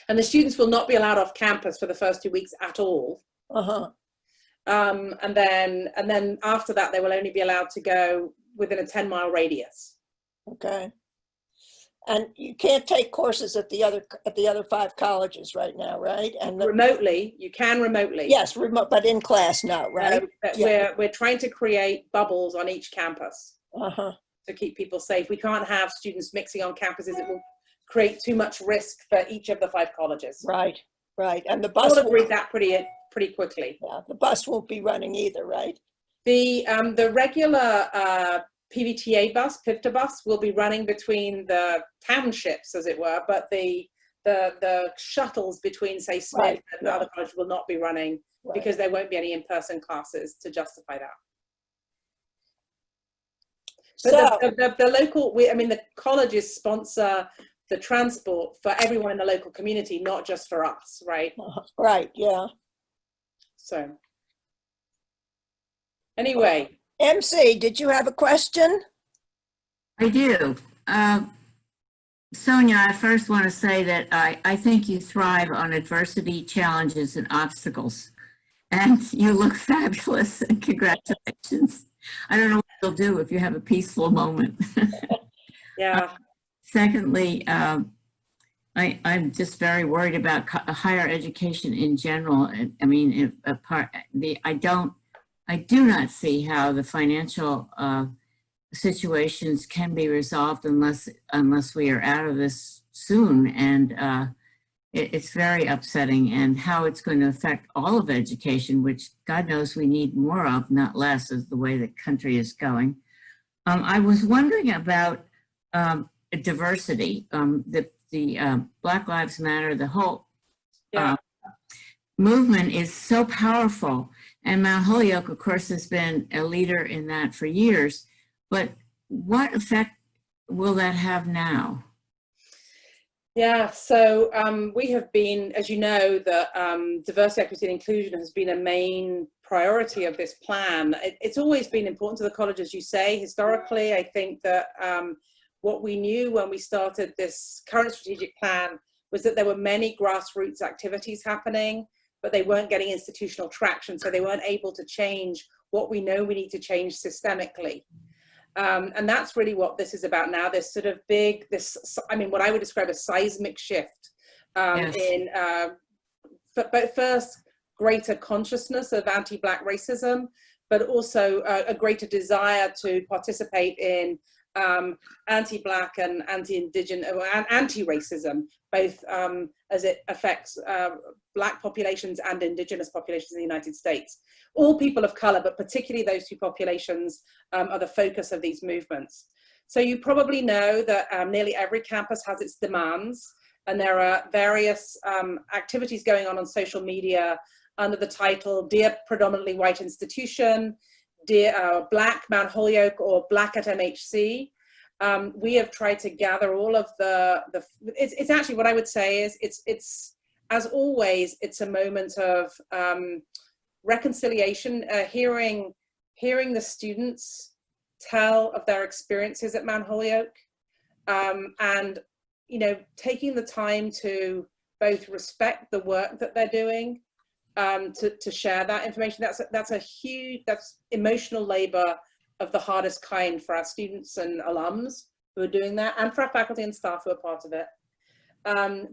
And the students will not be allowed off campus for the first 2 weeks at all. And then after that, they will only be allowed to go within a 10-mile radius. Okay. And you can't take courses at the other 5 colleges right now, right? And remotely, you can remotely. Yes, remote, but in class, no, right? We're trying to create bubbles on each campus to keep people safe. We can't have students mixing on campuses. It will create too much risk for each of the 5 colleges. Right, right. And the bus will agree that pretty quickly. Yeah, the bus won't be running either, right? The regular PVTA bus, PIVTA bus, will be running between the townships, as it were, but the shuttles between, say, Smith and other colleges will not be running because there won't be any in-person classes to justify that. But the local, the colleges sponsor the transport for everyone in the local community, not just for us, right? Right, yeah. So, anyway. MC, did you have a question? I do. Sonia, I first want to say that I think you thrive on adversity, challenges, and obstacles. And you look fabulous, and congratulations. I don't know what you'll do if you have a peaceful moment. Yeah. Secondly, I'm just very worried about higher education in general. I mean, I do not see how the financial situations can be resolved unless we are out of this soon. And it's very upsetting, and how it's going to affect all of education, which God knows we need more of, not less, is the way the country is going. I was wondering about diversity, the Black Lives Matter, the whole movement is so powerful. And Mount Holyoke, of course, has been a leader in that for years. But what effect will that have now? Yeah, so we have been, as you know, the diversity, equity, and inclusion has been a main priority of this plan. It's always been important to the college, as you say. Historically, I think that what we knew when we started this current strategic plan was that there were many grassroots activities happening, but they weren't getting institutional traction, so they weren't able to change what we know we need to change systemically. And that's really what this is about now. This sort of big, what I would describe as seismic shift in but first greater consciousness of anti-Black racism, but also a greater desire to participate in anti-Black and anti-Indigenous, anti-racism, both as it affects Black populations and Indigenous populations in the United States. All people of color, but particularly those two populations are the focus of these movements. So you probably know that nearly every campus has its demands, and there are various activities going on social media under the title Dear Predominantly White Institution, Dear Black Mount Holyoke, or Black at MHC. We have tried to gather all of it's actually what I would say is it's as always, it's a moment of reconciliation, hearing the students tell of their experiences at Mount Holyoke, and taking the time to both respect the work that they're doing, to share that information. That's emotional labor of the hardest kind for our students and alums who are doing that, and for our faculty and staff who are part of it.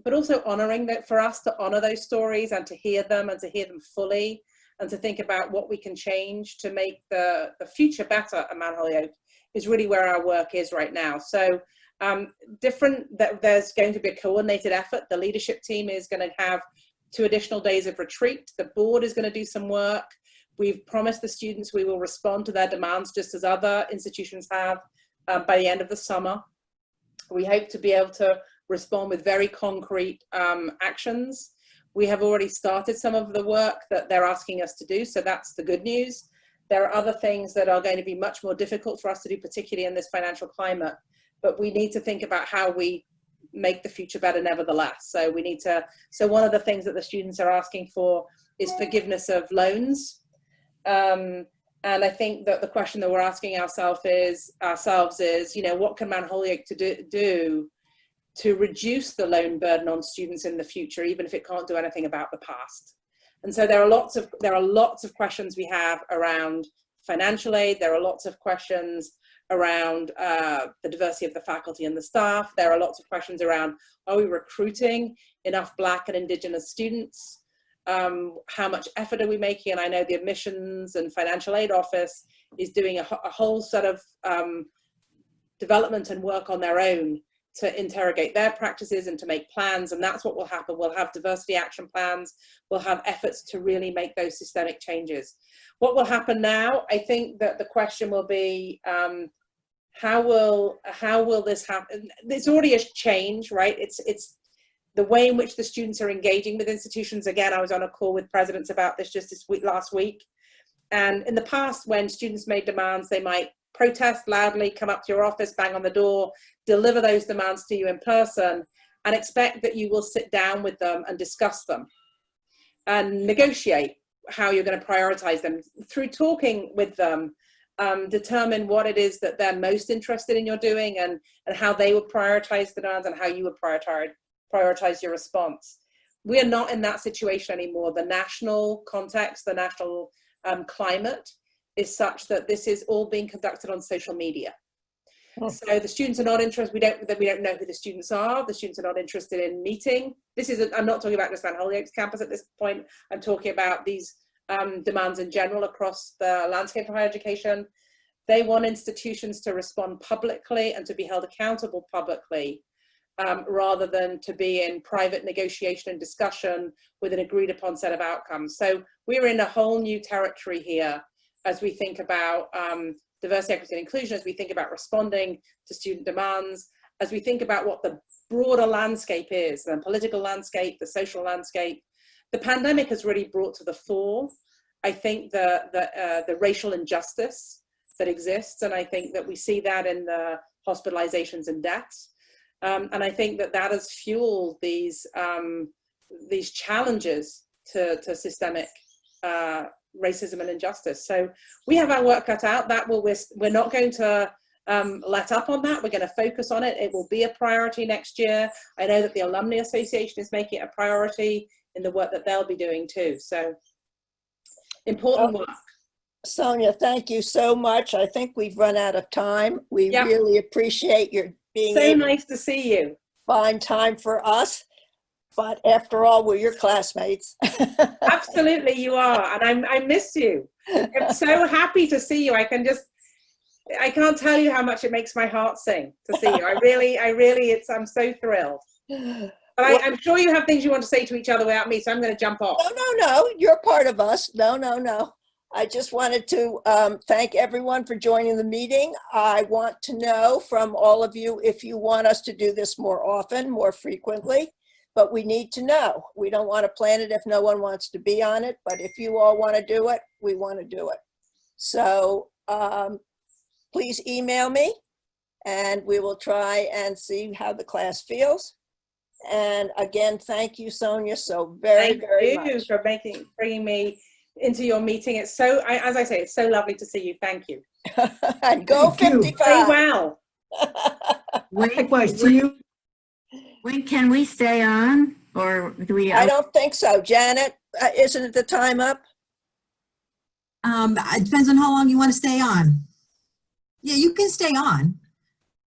But also honoring that, for us to honor those stories and to hear them fully, and to think about what we can change to make the future better at Mount Holyoke is really where our work is right now. So there's going to be a coordinated effort. The leadership team is going to have 2 additional days of retreat. The board is going to do some work. We've promised the students we will respond to their demands just as other institutions have by the end of the summer. We hope to be able to respond with very concrete actions. We have already started some of the work that they're asking us to do, so that's the good news. There are other things that are going to be much more difficult for us to do, particularly in this financial climate, but we need to think about how we make the future better nevertheless. So one of the things that the students are asking for is forgiveness of loans. And I think that the question that we're asking ourselves is, what can Mount Holyoke do to reduce the loan burden on students in the future, even if it can't do anything about the past? And so there are lots of questions we have around financial aid. There are lots of questions around the diversity of the faculty and the staff. There are lots of questions around, are we recruiting enough Black and Indigenous students? How much effort are we making? And I know the Admissions and Financial Aid Office is doing a whole set of development and work on their own to interrogate their practices and to make plans, and that's what will happen. We'll have diversity action plans, we'll have efforts to really make those systemic changes. What will happen now? I think that the question will be, how will this happen? There's already a change, right? It's the way in which the students are engaging with institutions. Again, I was on a call with presidents about this just last week. And in the past, when students made demands, they might protest loudly, come up to your office, bang on the door, deliver those demands to you in person, and expect that you will sit down with them and discuss them and negotiate how you're going to prioritize them. Through talking with them, determine what it is that they're most interested in your doing, and how they would prioritize the demands and how you would prioritize your response. We are not in that situation anymore. The national context, the national climate is such that this is all being conducted on social media. So the students are not interested. We don't know who the students are. The students are not interested in meeting. I'm not talking about just Mount Holyoke's campus at this point. I'm talking about these demands in general across the landscape of higher education. They want institutions to respond publicly and to be held accountable publicly, rather than to be in private negotiation and discussion with an agreed upon set of outcomes. So we're in a whole new territory here as we think about diversity, equity, and inclusion, as we think about responding to student demands, as we think about what the broader landscape is, the political landscape, the social landscape, the pandemic has really brought to the fore, I think, the racial injustice that exists. And I think that we see that in the hospitalizations and deaths. And I think that that has fueled these challenges to systemic racism and injustice. So we have our work cut out. We're not going to let up on that. We're going to focus on it. It will be a priority next year. I know that the Alumni Association is making it a priority in the work that they'll be doing too. So important work. Sonia, thank you so much. I think we've run out of time. We really appreciate your being so nice to see you. Find time for us. But after all, we're your classmates. Absolutely, you are. And I miss you. I'm so happy to see you. I can't tell you how much it makes my heart sing to see you. I'm so thrilled. But I'm sure you have things you want to say to each other without me, so I'm going to jump off. No. You're part of us. No. I just wanted to thank everyone for joining the meeting. I want to know from all of you if you want us to do this more often, more frequently, but we need to know. We don't want to plan it if no one wants to be on it, but if you all want to do it, we want to do it. So please email me and we will try and see how the class feels. And again, thank you, Sonia, so very much. Thank you for bringing me into your meeting. It's so, as I say, it's so lovely to see you. Thank you. And go 55. Stay well. Likewise to you. When can we stay on, or do we? I don't think so. Janet, isn't it the time up? It depends on how long you want to stay on. Yeah, you can stay on.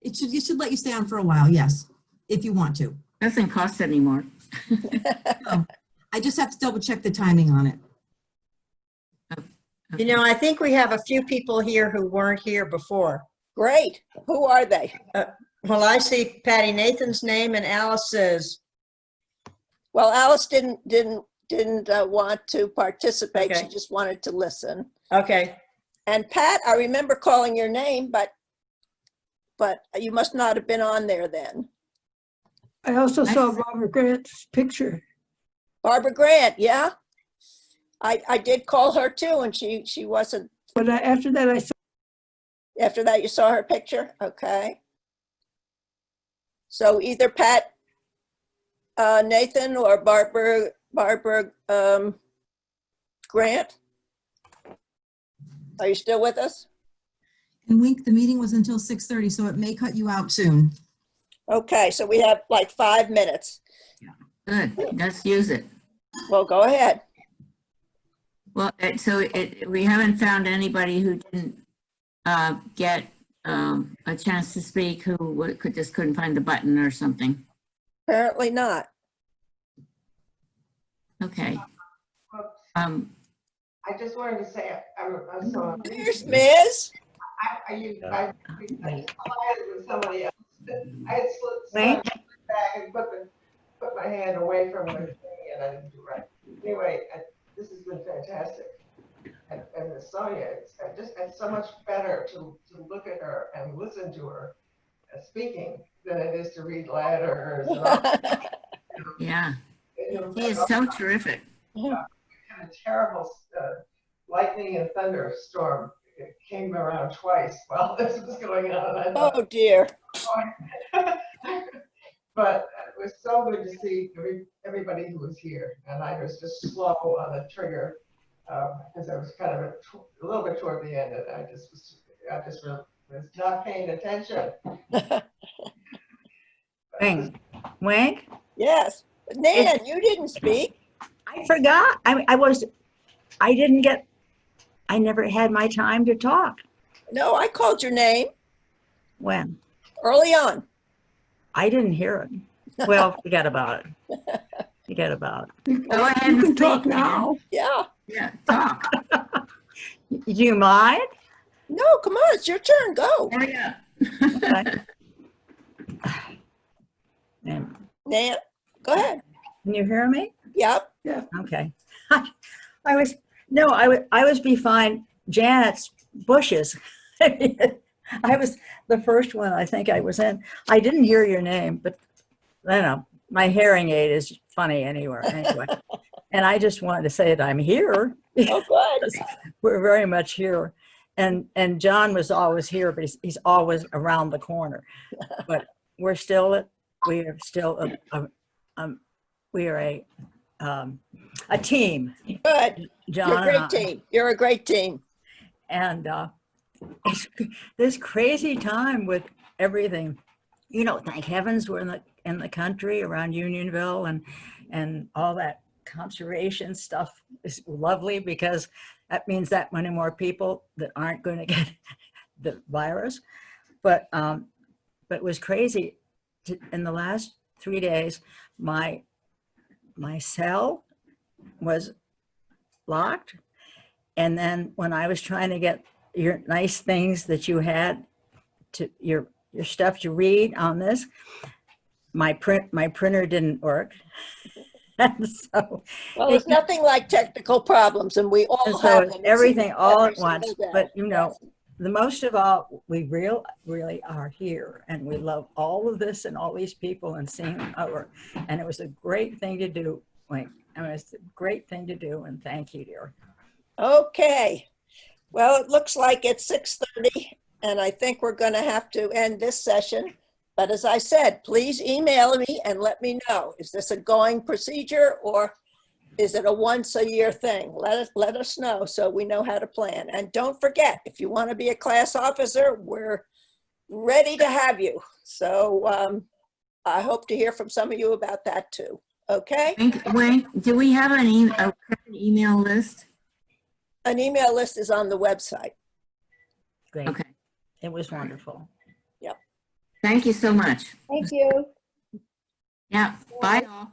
It should let you stay on for a while, yes, if you want to. Doesn't cost anymore. No, I just have to double check the timing on it. You know, I think we have a few people here who weren't here before. Great. Who are they? Well, I see Patty Nathan's name and Alice's. Well, Alice didn't want to participate. Okay. She just wanted to listen. Okay. And Pat, I remember calling your name, but you must not have been on there then. I also saw Barbara Grant's picture. Barbara Grant, yeah. I did call her too, and she wasn't. But after that, I saw. After that, you saw her picture? Okay. So either Pat Nathan or Barbara Grant. Are you still with us? And Wink, the meeting was until 6:30, so it may cut you out soon. Okay, so we have like 5 minutes. Good, let's use it. Well, go ahead. Well, we haven't found anybody who didn't get a chance to speak, who just couldn't find the button or something. Apparently not. Okay. I just wanted to say, I'm sorry. Here's Miz. I with somebody else. I had slipped back and put my hand away from the thing, and I didn't do right. Anyway, this has been fantastic. And Sonia, it's so much better to look at her and listen to her speaking than it is to read letters. And all. Yeah, he is so terrific. We had a terrible lightning and thunderstorm. It came around twice while this was going on. And I thought, Oh dear. but it was so good to see everybody who was here, and I was just slow on the trigger because I was kind of a little bit toward the end, and I just was not paying attention. Wink? Yes. But Nan, you didn't speak. I forgot. I never had my time to talk. No, I called your name. When? Early on. I didn't hear it. Well, forget about it. Forget about it. Go ahead and You can talk speak, now. Yeah. Yeah, talk. Do you mind? No, come on, it's your turn. Go. Hurry up. Nan, go ahead. Can you hear me? Yep. Yeah. Okay. I was behind Janet's bushes. I was the first one I think I was in. I didn't hear your name, but I don't know. My hearing aid is funny anyway. And I just wanted to say that I'm here. Oh, good. We're very much here. And John was always here, but he's always around the corner. But we are still a team. Good. John You're a and great I. team. You're a great team. And it's this crazy time with everything. You know, thank heavens we're in the country around Unionville, and all that conservation stuff is lovely, because that means that many more people that aren't going to get the virus. But it was crazy. In the last 3 days, my cell was locked. And then when I was trying to get your nice things that you had to your stuff to read on this, my printer didn't work. And so Well, there's nothing like technical problems, and we all so have it's them. everything all every at once. single day. But you know, the most of all, we really are here, and we love all of this and all these people and seeing them over. And it was a great thing to do, Wink. I mean, it's a great thing to do, and thank you, dear. Okay. Well, it looks like it's 6:30, and I think we're going to have to end this session. But as I said, please email me and let me know. Is this a going procedure, or is it a once-a-year thing? Let us know so we know how to plan. And don't forget, if you want to be a class officer, we're ready to have you. So I hope to hear from some of you about that too. Okay? Wayne, do we have an email list? An email list is on the website. Great. Okay. It was wonderful. Yep. Thank you so much. Thank you. Yeah. Bye all.